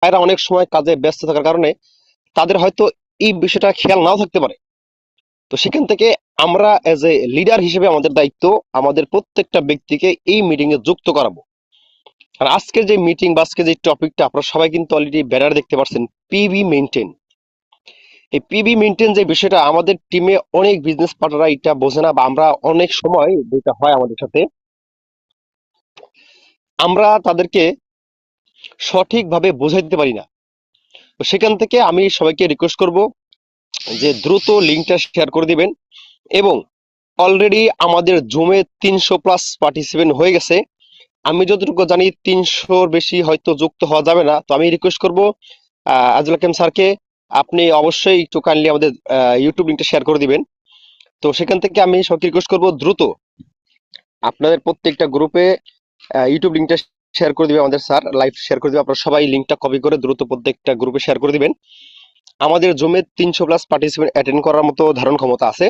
ভাইরা অনেক সময় কাজে ব্যস্ত থাকার কারণে তাদের হয়তো এই বিষয়টা খেয়াল নাও থাকতে পারে। তো সেখান থেকে আমরা এজ এ লিডার হিসেবে আমাদের দায়িত্ব আমাদের প্রত্যেকটা ব্যক্তিকে এই মিটিং এ যুক্ত করাবো। আর আজকে যে মিটিং বা আজকে যে টপিকটা আপনারা সবাই কিন্তু অলরেডি ব্যানার দেখতে পাচ্ছেন, পিবি মেনটেন। এই পিবি মেনটেন যে বিষয়টা আমাদের টিমে অনেক বিজনেস পার্টনাররা এটা বোঝে না, বা আমরা অনেক সময় যেটা হয় আমাদের সাথে, আমরা তাদেরকে সঠিকভাবে বোঝাই দিতে পারি না। তো সেখান থেকে আমি সবাইকে রিকোয়েস্ট করব যে দ্রুত লিঙ্কটা শেয়ার করে দিবেন। এবং অলরেডি আমাদের জুমে 300+ পার্টিসিপেন্ট হয়ে গেছে। আমি যতটুকু জানি 300-র বেশি হয়তো যুক্ত হওয়া যাবে না। তো আমি রিকোয়েস্ট করব আজুল হাকিম স্যারকে, আপনি অবশ্যই একটু কাইন্ডলি আমাদের ইউটিউব লিঙ্কটা শেয়ার করে দিবেন। তো সেখান থেকে আমি সবাইকে রিকোয়েস্ট করব দ্রুত আপনাদের প্রত্যেকটা গ্রুপে ইউটিউব লিঙ্কটা শেয়ার করে দিবে আমাদের স্যার, লাইভ শেয়ার করে দিবে। আপনারা সবাই লিঙ্কটা কপি করে দ্রুত প্রত্যেকটা গ্রুপে শেয়ার করে দিবেন। আমাদের জুমে 300+ পার্টিসিপেন্ট অ্যাটেন্ড করার মতো ধারণ ক্ষমতা আছে।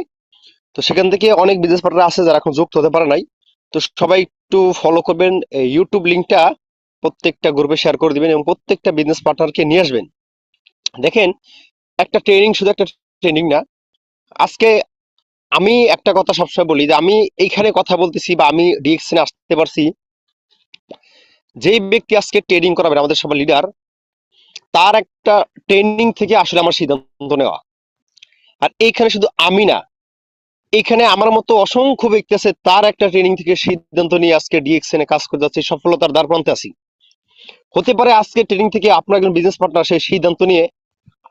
তো সেখান থেকে অনেক বিজনেস পার্টনার আছে যারা এখন যুক্ত হতে পারে নাই। তো সবাই একটু ফলো করবেন, ইউটিউব লিঙ্কটা প্রত্যেকটা গ্রুপে শেয়ার করে দিবেন এবং প্রত্যেকটা বিজনেস পার্টনারকে নিয়ে আসবেন। দেখেন, একটা ট্রেনিং শুধু একটা ট্রেনিং না। আজকে আমি একটা কথা সবসময় বলি যে আমি এইখানে কথা বলতেছি বা আমি ডিএক্সনে আসতে পারছি, যেই ব্যক্তি আজকে ট্রেনিং করাবেন আমাদের সবার লিডার, তার একটা ট্রেনিং থেকে আসলে আমার সিদ্ধান্ত নেওয়া। আর এইখানে শুধু আমি না, এখানে আমার মতো অসংখ্য ব্যক্তি আছে, তার একটা ট্রেনিং থেকে সিদ্ধান্ত নিয়ে আজকে ডিএক্সএন এ কাজ করে যাচ্ছে, সফলতার দ্বার প্রান্তে আছি। হতে পারে আজকে ট্রেনিং থেকে আপনার একজন বিজনেস পার্টনার সেই সিদ্ধান্ত নিয়ে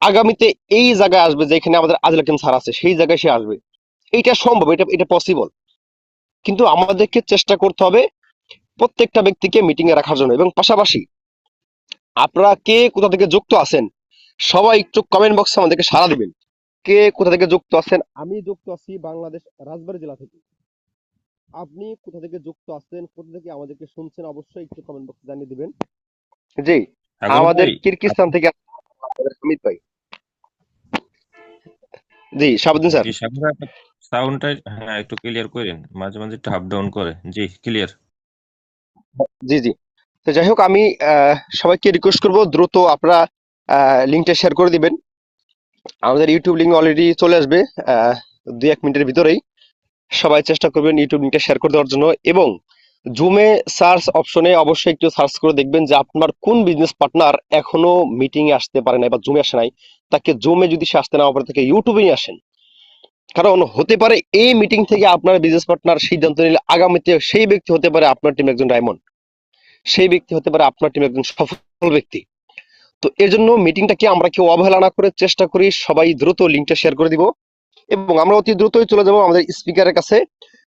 আগামীতে এই জায়গায় আসবে যেখানে আমাদের আজল হাকিম স্যার আছে, সেই জায়গায় সে আসবে। এইটা সম্ভব, এটা এটা পসিবল। কিন্তু আমাদেরকে চেষ্টা করতে হবে প্রত্যেকটা ব্যক্তিকে মিটিং এ রাখার জন্য। এবং পাশাপাশি আপনারা কে কোথা থেকে যুক্ত আছেন, সবাই একটু কমেন্ট বক্সে আমাদেরকে সাড়া দিবেন। কে কোথা থেকে যুক্ত আছেন? আমি যুক্ত আছি বাংলাদেশ রাজবাড়ী জেলা থেকে। আপনি কোথা থেকে যুক্ত আছেন, কোথা থেকে আমাদেরকে শুনছেন, অবশ্যই একটু কমেন্ট বক্সে জানিয়ে দিবেন। জি, সাগর আমাদের ভাই, কিরগিজস্তান থেকে আমাদের হামিদ ভাই। জি, শাহাবুদ্দিন স্যার। জি সাগর ভাই, আপনার সাউন্ডটা হ্যাঁ একটু ক্লিয়ার করেন, মাঝে মাঝে একটু আপ ডাউন করে। জি ক্লিয়ার। জি জি। তো যাই হোক, আমি সবাইকে রিকোয়েস্ট করব দ্রুত আপনারা লিঙ্কটা শেয়ার করে দিবেন। আমাদের ইউটিউব লিঙ্ক অলরেডি চলে আসবে 2-1 মিনিটের ভিতরেই। সবাই চেষ্টা করবেন ইউটিউব লিঙ্কটা শেয়ার করে দেওয়ার জন্য। এবং জুমে সার্চ অপশনে অবশ্যই একটু সার্চ করে দেখবেন যে আপনার কোন বিজনেস পার্টনার এখনো মিটিং এ আসতে পারে নাই বা জুমে আসে নাই। তাকে জুমে যদি সে আসতে না পারে, তাকে ইউটিউবে নিয়ে আসেন। কারণ হতে পারে এই মিটিং থেকে আপনার বিজনেস পার্টনার সিদ্ধান্ত নিলে আগামীতে সেই ব্যক্তি হতে পারে আপনার টিম একজন ডায়মন্ড, সেই ব্যক্তি হতে পারে আপনার টিম একজন সফল ব্যক্তি। তো এর জন্য মিটিংটাকে আমরা কেউ অবহেলা না করে চেষ্টা করি সবাই দ্রুত লিঙ্কটা শেয়ার করে দিব। এবং আমরা অতি দ্রুতই চলে যাব আমাদের স্পিকারের কাছে।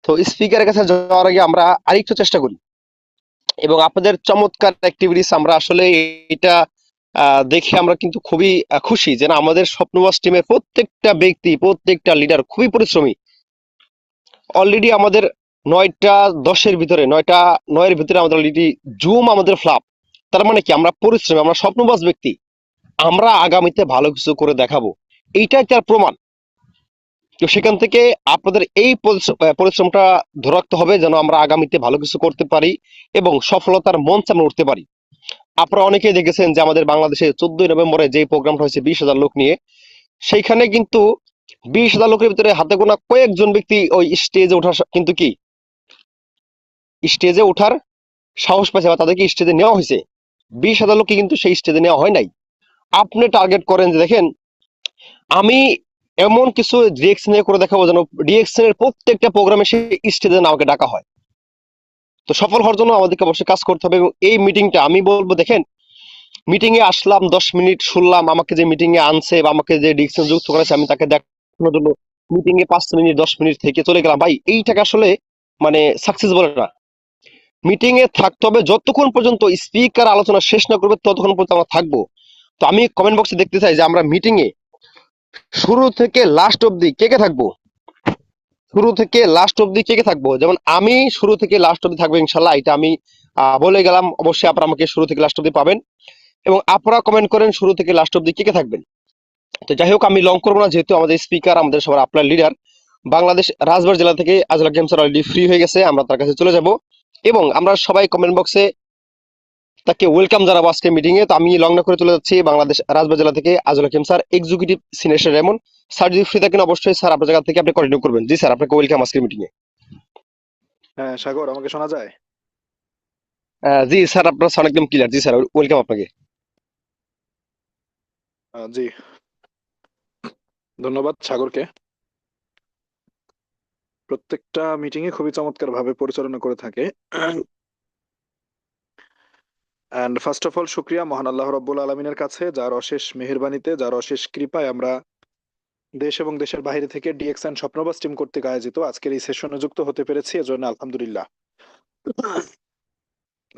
তো স্পিকারের কাছে যাওয়ার আগে আমরা আরেকটু চেষ্টা করি, এবং আপনাদের চমৎকার অ্যাক্টিভিটিস আমরা আসলে এটা দেখে আমরা কিন্তু খুবই খুশি যে না, আমাদের স্বপ্নবাস টিমের প্রত্যেকটা ব্যক্তি প্রত্যেকটা লিডার খুবই পরিশ্রমী। অলরেডি আমাদের 9টা 10-এর ভিতরে 9টা 9-এর ভিতরে আমাদের অলরেডি জুম আমাদের ফ্লাপ। তার মানে কি, আমরা পরিশ্রমী, আমরা স্বপ্নবাস ব্যক্তি, আমরা আগামীতে ভালো কিছু করে দেখাবো, এইটাই তার প্রমাণ। তো সেখান থেকে আপনাদের এই পরিশ্রমটা ধরে রাখতে হবে যেন আমরা আগামীতে ভালো কিছু করতে পারি এবং সফলতার মঞ্চে আমরা উঠতে পারি। আপনারা অনেকেই দেখেছেন যে আমাদের বাংলাদেশে 14ই নভেম্বরে যে প্রোগ্রামটা হয়েছে 20,000 লোক নিয়ে, সেইখানে কিন্তু 20,000 লোকের ভিতরে হাতে গোনা কয়েকজন ব্যক্তি ওই স্টেজে ওঠার কিন্তু কি স্টেজে ওঠার সাহস পাইছে বা তাদেরকে স্টেজে নেওয়া হয়েছে। 20,000 লোককে কিন্তু সেই স্টেজে নেওয়া হয় নাই। আপনি টার্গেট করেন যে দেখেন, আমি এমন কিছু ডিএক্সএন করে দেখাবো যেন ডিএক্সএন এর প্রত্যেকটা প্রোগ্রামে সেই স্টেজে আমাকে ডাকা হয়। তো সফল হওয়ার জন্য আমাদেরকে অবশ্যই কাজ করতে হবে। এবং এই মিটিংটা আমি বলবো, দেখেন, মিটিং এ আসলাম 10 মিনিট শুনলাম, আমাকে যে মিটিং এ আনছে বা আমাকে যে ডিএক্সএন যুক্ত করেছে আমি তাকে দেখানোর জন্য মিটিং এ 5 মিনিট 10 মিনিট থেকে চলে গেলাম, ভাই এইটাকে আসলে মানে সাকসেস বলে না। মিটিং এ থাকতে হবে যতক্ষণ পর্যন্ত স্পিকার আলোচনা শেষ না করবে, ততক্ষণ পর্যন্ত আমরা থাকবো। তো আমি কমেন্ট বক্সে দেখতে চাই যে আমরা মিটিং এ শুরু থেকে লাস্ট অব্দি কে কে থাকবো। শুরু থেকে লাস্ট অব্দি কে কে থাকবো, যেমন আমি শুরু থেকে লাস্ট অব্দি থাকবো ইনশাল্লাহ, এটা আমি বলে গেলাম। অবশ্যই আপনারা আমাকে শুরু থেকে লাস্ট অব্দি পাবেন। এবং আপনারা কমেন্ট করেন শুরু থেকে লাস্ট অব্দি কে কে থাকবেন। তো যাই হোক, আমি লং করবো না, যেহেতু আমাদের স্পিকার আমাদের সবার আপনার লিডার বাংলাদেশ রাজবাড়ী জেলা থেকে আজল হাকিম স্যার অলরেডি ফ্রি হয়ে গেছে, আমরা তার কাছে চলে যাব। এবং আমরা সবাই কমেন্ট বক্সে তাকে ওয়েলকাম জানাবো আজকে মিটিং এ। তো আমি লং না করে চলে যাচ্ছি বাংলাদেশ রাজবাড়ী জেলা থেকে Ajul Hakim sir, executive senior Remon sir. যদি ফ্রি থাকেন অবশ্যই স্যার আপনার জায়গা থেকে আপনি কন্টিনিউ করবেন। জি স্যার, আপনাকে ওয়েলকাম আজকে মিটিং এ। হ্যাঁ সাগর, আমাকে শোনা যায়? জি স্যার, আপনার সাউন্ড একদম ক্লিয়ার। জি স্যার, ওয়েলকাম আপনাকে। জি, ধন্যবাদ সাগরকে। প্রত্যেকটা মিটিং এ খুবই চমৎকার ভাবে পরিচালনা করে থাকে। এন্ড ফার্স্ট অফ অল শুক্রিয়া মহান আল্লাহ রব্বুল আলমিনের কাছে, যার অশেষ মেহেরবানিতে, যার অশেষ কৃপায় আমরা দেশ এবং দেশের বাইরে থেকে ডিএক্সএন স্বপ্নবাস টিম কর্তৃক আয়োজিত আজকের এই সেশনে যুক্ত হতে পেরেছি, এজন্য আলহামদুলিল্লাহ।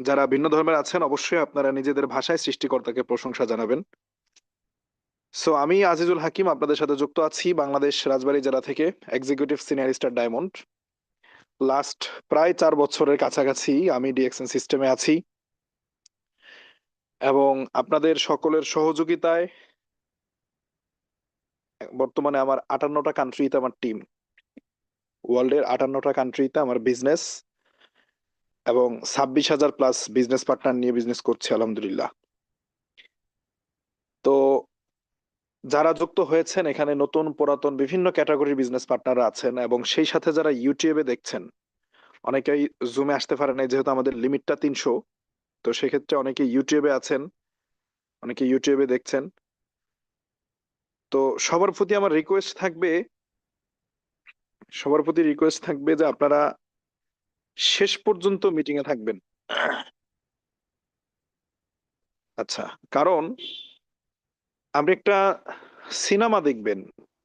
যারা ভিন্ন ধর্মের আছেন অবশ্যই আপনারা নিজেদের ভাষায় সৃষ্টিকর্তাকে প্রশংসা জানাবেন। সো আমি আজিজুল হাকিম আপনাদের সাথে যুক্ত আছি বাংলাদেশ রাজবাড়ী জেলা থেকে, executive senior star diamond. Last প্রায় 4 বছরের কাছাকাছি আমি ডিএক্সএন সিস্টেমে আছি এবং আপনাদের সকলের সহযোগিতায় বর্তমানে আমার 58টা কান্ট্রিতে আমার টিম, ওয়ার্ল্ডের 58টা কান্ট্রিতে আমার বিজনেস এবং 26,000 প্লাস বিজনেস পার্টনার নিয়ে বিজনেস করছি আলহামদুলিল্লাহ। তো যারা যুক্ত হয়েছেন এখানে নতুন পুরাতন বিভিন্ন ক্যাটাগরির বিজনেস পার্টনাররা আছেন, এবং সেই সাথে যারা ইউটিউবে দেখছেন, অনেকেই জুমে আসতে পারে নাই যেহেতু আমাদের লিমিটটা 300। তো সেক্ষেত্রে অনেকে ইউটিউবে আছেন, অনেকে ইউটিউবে দেখছেন। তো সবার প্রতি আমার রিকোয়েস্ট থাকবে, সবার প্রতি রিকোয়েস্ট থাকবে যে আপনারা শেষ পর্যন্ত মিটিং এ থাকবেন। আচ্ছা, কারণ আপনি একটা সিনেমা দেখবেন,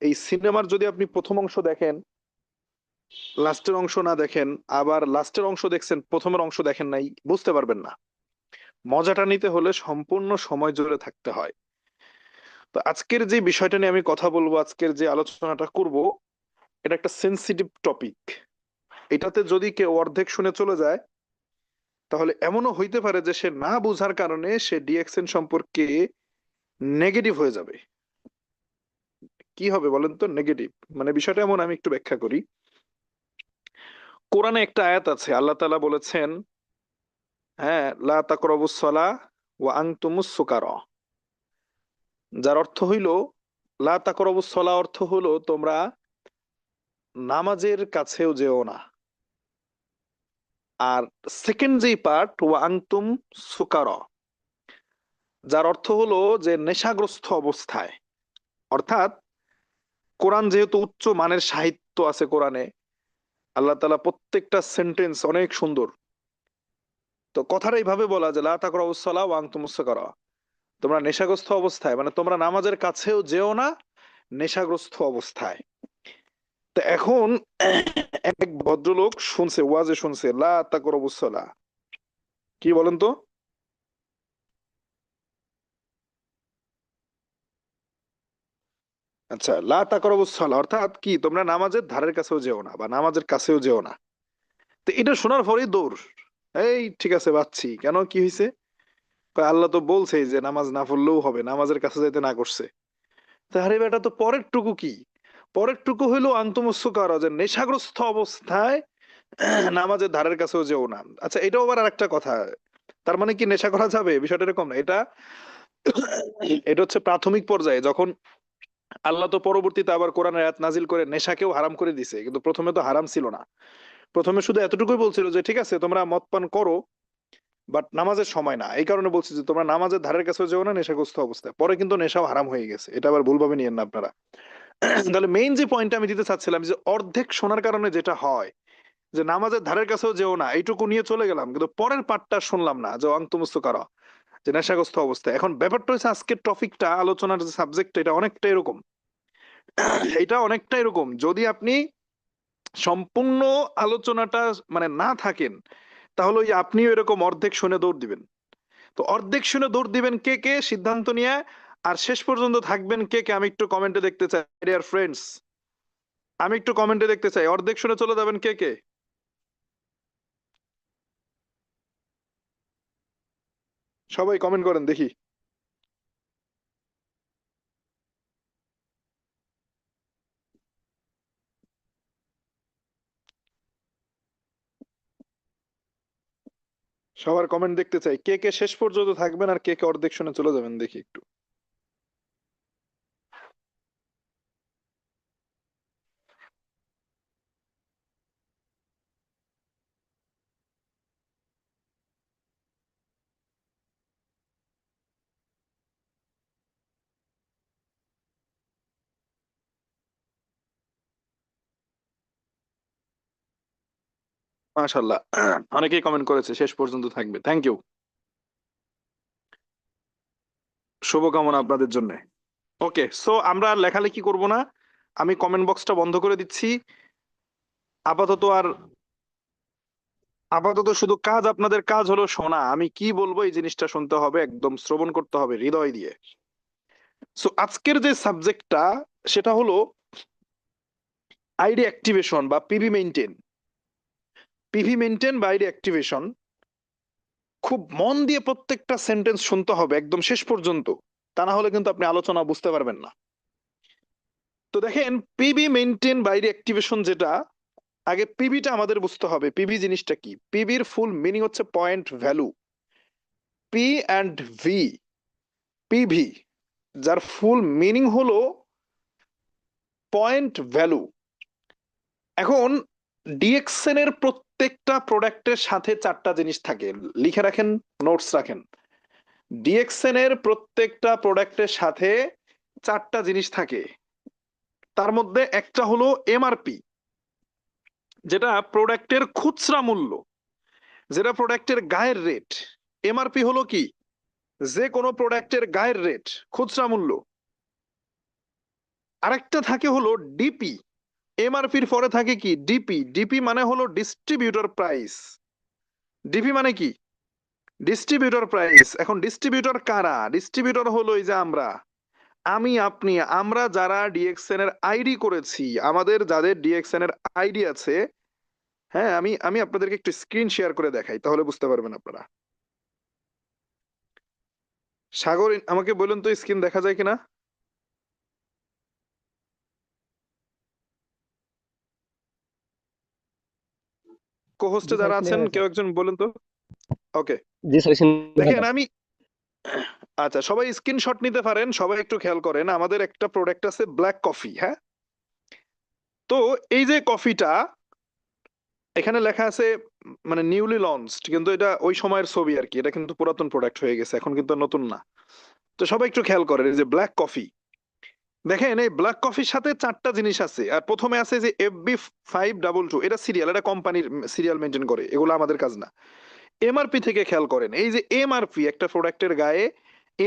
এই সিনেমার যদি আপনি প্রথম অংশ দেখেন, লাস্টের অংশ না দেখেন, আবার লাস্টের অংশ দেখছেন প্রথমের অংশ দেখেন নাই, বুঝতে পারবেন না। মজাটা নিতে হলে সম্পূর্ণ সময় জুড়ে থাকতে হয়। তো আজকের যে বিষয়টা নিয়ে আমি কথা বলবো, আজকের যে আলোচনাটা করব, এটা একটা সেন্সিটিভ টপিক। এটাতে যদি কেউ অর্ধেক শুনে চলে যায়, তাহলে এমনও হইতে পারে যে সে না বুঝার কারণে সে ডিএক্সএন সম্পর্কে নেগেটিভ হয়ে যাবে। কি হবে বলেন তো? নেগেটিভ মানে বিষয়টা এমন, আমি একটু ব্যাখ্যা করি। কোরআনে একটা আয়াত আছে, আল্লাহ তাআলা বলেছেন, হ্যাঁ, লা তাকরাবুস সালাহ ওয়া আনতুমুস সুকারা। যার অর্থ হইল, লা তাকরাবুস সালাহ অর্থ হলো তোমরা নামাজের কাছেও যেও না। আর সেকেন্ড যেই পার্ট, ওয়া আনতুম সুকারা, যার অর্থ হলো যে নেশাগ্রস্ত অবস্থায়। অর্থাৎ কোরআন যেহেতু উচ্চ মানের সাহিত্য আছে কোরআনে, আল্লাহ তাআলা প্রত্যেকটা সেন্টেন্স অনেক সুন্দর। তো কথাটা এইভাবে বলা যে লা তাকরাবুস সালাহ ওয়া আনতুমুস সুকারা, তোমরা নেশাগ্রস্ত অবস্থায়, মানে তোমরা নামাজের কাছেও যেও না নেশাগ্রস্ত অবস্থায়। তো এখন এক ভদ্রলোক শুনছে, ওয়াজে শুনছে লা তাকরাবুস সালাহ, কি বলেন তো? আচ্ছা, লা তাকরাবুস সালাহ অর্থাৎ কি? তোমরা নামাজের ধারের কাছেও যেও না বা নামাজের কাছেও যেও না। তো এটা শোনার পরেই দৌড়, এই ঠিক আছে বাচ্ছি কেন, কি হয়েছে? আল্লাহ তো বলছে যে নামাজ না পড়লেও হবে, নামাজের কাছে যাইতে না করছে। আরে বেটা, তো পরের টুকু কি? পরের টুকু হইলো আন্তমস্যকার, যে নেশাগ্রস্ত অবস্থায় নামাজের ধারের কাছেও যেও না। আচ্ছা, এটাও আবার আরেকটা কথা। তার মানে কি নেশা করা যাবে? বিষয়টা এরকম না। এটা এটা হচ্ছে প্রাথমিক পর্যায়ে, যখন আল্লাহ তো পরবর্তীতে আবার কোরআনের আয়াত নাজিল করে নেশাকেও হারাম করে দিছে, কিন্তু প্রথমে তো হারাম ছিল না। প্রথমে শুধু এতটুকুই বলছিল যে ঠিক আছে তোমরা মদ পান করো, বাট নামাজের সময় না। এই কারণে বলছি যে তোমরা নামাজের ধারের কাছেও যেও না নেশাগ্রস্ত অবস্থায়। পরে কিন্তু নেশাও হারাম হয়ে গেছে, এটা আবার ভুলভাবে নিয়েন না আপনারা। তাহলে মেইন যে পয়েন্টটা আমি দিতে চাচ্ছিলাম, যে অর্ধেক শোনার কারণে যেটা হয় যে নামাজের ধারের কাছেও যেও না, এইটুকু নিয়ে চলে গেলাম, কিন্তু পরের পার্টটা শুনলাম না, যে অন্তমস্ত করা, যে নেশাগ্রস্ত অবস্থায়। এখন ব্যাপারটা হচ্ছে আজকের টপিকটা, আলোচনার যে সাবজেক্ট, এটা অনেকটা এরকম। এটা অনেকটা এরকম, যদি আপনি সম্পূর্ণ আলোচনাটা মানে না থাকেন, তাহলে ওই আপনিও এরকম অর্ধেক শুনে দৌড় দিবেন। তো অর্ধেক শুনে দৌড় দিবেন কে কে সিদ্ধান্ত নিয়ে, আর শেষ পর্যন্ত থাকবেন কে কে, আমি একটু কমেন্টে দেখতে চাই ডিয়ার ফ্রেন্ডস। আমি একটু কমেন্টে দেখতে চাই, অর্ধেক শুনে চলে যাবেন কে কে? সবাই কমেন্ট করেন দেখি। সবার কমেন্ট দেখতে চাই, কে কে শেষ পর্যন্ত থাকবেন আর কে কে অর্ধেক শুনে চলে যাবেন, দেখি একটু। মাশাল্লাহ, অনেকেই কমেন্ট করেছে শেষ পর্যন্ত থাকবে, থ্যাংক ইউ, শুভকামনা আপনাদের জন্য। ওকে, সো আমরা আর লেখালেখি করব না, আমি কমেন্ট বক্সটা বন্ধ করে দিচ্ছি। আপাতত আর আপাতত শুধু কাজ, আপনাদের কাজ হলো শোনা, আমি কি বলবো এই জিনিসটা শুনতে হবে, একদম শ্রবণ করতে হবে হৃদয় দিয়ে। সো আজকের যে সাবজেক্টটা সেটা হলো আইডি অ্যাক্টিভেশন বা পিভি মেইনটেইন। পিভি মেইনটেইন বা আইডি অ্যাক্টিভেশন, খুব মন দিয়ে প্রত্যেকটা সেন্টেন্স শুনতে হবে একদম শেষ পর্যন্ত, তা না হলে কিন্তু আপনি আলোচনা বুঝতে পারবেন না। তো দেখেন, পিভি মেইনটেইন বা আইডি অ্যাক্টিভেশন যেটা, আগে পিভিটা আমাদের বুঝতে হবে। পিভি জিনিসটা কি? পিভির ফুল মিনিং হচ্ছে point value. P and V, PV, যার ফুল মিনিং হলো পয়েন্ট ভ্যালু। এখন ডিএক্সএন এর প্রত্যেকটা প্রোডাক্টের সাথে চারটা জিনিস থাকে, লিখে রাখেন, নোটস রাখেন। ডিএক্সএন এর প্রত্যেকটা প্রোডাক্টের সাথে চারটা জিনিস থাকে। তার মধ্যে একটা হলো এমআরপি, যেটা প্রোডাক্টের খুচরা মূল্য, যেটা প্রোডাক্টের গায়ের রেট। এমআরপি হলো কি? যে কোনো প্রোডাক্টের গায়ের রেট, খুচরা মূল্য। আরেকটা থাকে হলো ডিপি। এমআরপির পরে থাকে কি? ডিপি। ডিপি মানে হলো ডিস্ট্রিবিউটর প্রাইস। ডিপি মানে কি? Distributor price. এখন ডিস্ট্রিবিউটর কারা? ডিস্ট্রিবিউটর হলো এই যে আমরা, আমি, আপনি, আমরা যারা ডিএক্সএন এর আইডি করেছি, আমাদের যাদের ডিএক্সএন এর আইডি আছে। হ্যাঁ, আমি আমি আপনাদেরকে একটু স্ক্রিন শেয়ার করে দেখাই, তাহলে বুঝতে পারবেন আপনারা। সাগর, আমাকে বলুন তো স্ক্রিন দেখা যায় কিনা? কোহোস্টে জি স্যার, যারা স্ক্রিনে আছেন দেখা কেউ যাচ্ছে। একজন বলুন তো। ওকে, জি স্যার, স্ক্রিনে দেখা দেখেন যাচ্ছে। আমি, আচ্ছা সবাই স্ক্রিনশট নিতে পারেন, সবাই একটু খেয়াল করেন। আমাদের একটা প্রোডাক্ট আছে ব্ল্যাক কফি, হ্যাঁ। তো এই যে কফিটা, এখানে লেখা আছে মানে নিউলি লঞ্চড, কিন্তু এটা ওই সময়ের ছবি আর কি, এটা কিন্তু পুরাতন প্রোডাক্ট হয়ে গেছে, এখন কিন্তু আর নতুন না। তো সবাই একটু খেয়াল করেন, এই যে ব্ল্যাক কফি, দেখেন এই ব্ল্যাক কফির সাথে চারটা জিনিস আছে। আর প্রথমে আছে যে FB522, এটা সিরিয়াল, এটা কোম্পানির সিরিয়াল মেনটেন করে, এগুলো আমাদের কাজ না। এমআরপি থেকে খেয়াল করেন, এই যে এমআরপি, একটা প্রোডাক্টের গায়ে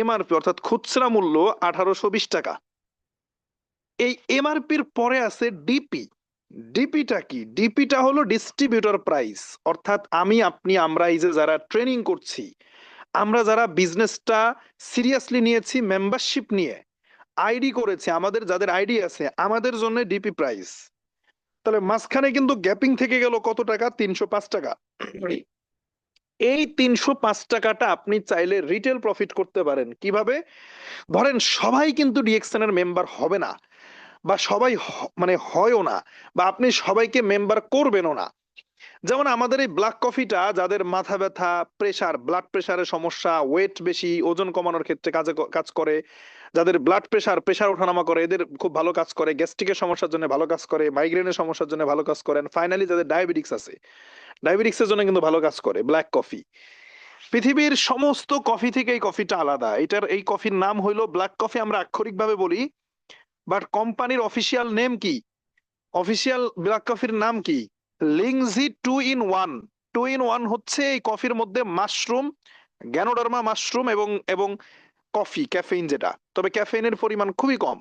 এমআরপি অর্থাৎ খুচরা মূল্য 1820 টাকা। এই এমআরপির পরে আছে ডিপি। ডিপিটা কি? ডিপিটা হলো ডিস্ট্রিবিউটর প্রাইস। অর্থাৎ আমি, আপনি, আমরা এই যে যারা ট্রেনিং করছি, আমরা যারা বিজনেসটা সিরিয়াসলি নিয়েছি, মেম্বারশিপ নিয়ে আইডি করেছি, আমাদের যাদের আইডি আছে, আমাদের জন্য ডিপি প্রাইস। তাহলে মাঝখানে কিন্তু গ্যাপিং থেকে গেল কত টাকা? 305 টাকা। এই 305 টাকাটা আপনি চাইলে রিটেল প্রফিট করতে পারেন কিভাবে? ধরেন সবাই কিন্তু ডিএক্সএন এর মেম্বার হবে না, বা সবাই মানে হয়ও না, বা আপনি সবাইকে মেম্বার করবেনও না। যেমন আমাদের এই ব্ল্যাক কফিটা, যাদের মাথা ব্যথা, প্রেসার, ব্লাড প্রেসারের সমস্যা, ওয়েট বেশি, ওজন কমানোর ক্ষেত্রে কাজ করে, যাদের ব্লাড প্রেসার, প্রেসার ওঠানামা করে, এদের খুব ভালো কাজ করে, গ্যাস্ট্রিকের সমস্যার জন্য ভালো কাজ করে, মাইগ্রেনের সমস্যার জন্য ভালো কাজ করেন, ফাইনালি যাদের ডায়াবেটিক্স আছে, ডায়াবেটিক্সের জন্য কিন্তু ভালো কাজ করে ব্ল্যাক কফি। পৃথিবীর সমস্ত কফি থেকে এই কফিটা আলাদা। এটার, এই কফির নাম হইলো ব্ল্যাক কফি, আমরা আক্ষরিকভাবে বলি, বাট কোম্পানির অফিসিয়াল নেম কি? অফিসিয়াল ব্ল্যাক কফির নাম কি? Lingzhi 2 in 1। 2 in 1 হচ্ছে এই কফির মধ্যে মাশরুম, গ্যানোডার্মা মাশরুম এবং এবং কফি, ক্যাফেইন যেটা, তবে ক্যাফেইনের পরিমাণ খুবই কম।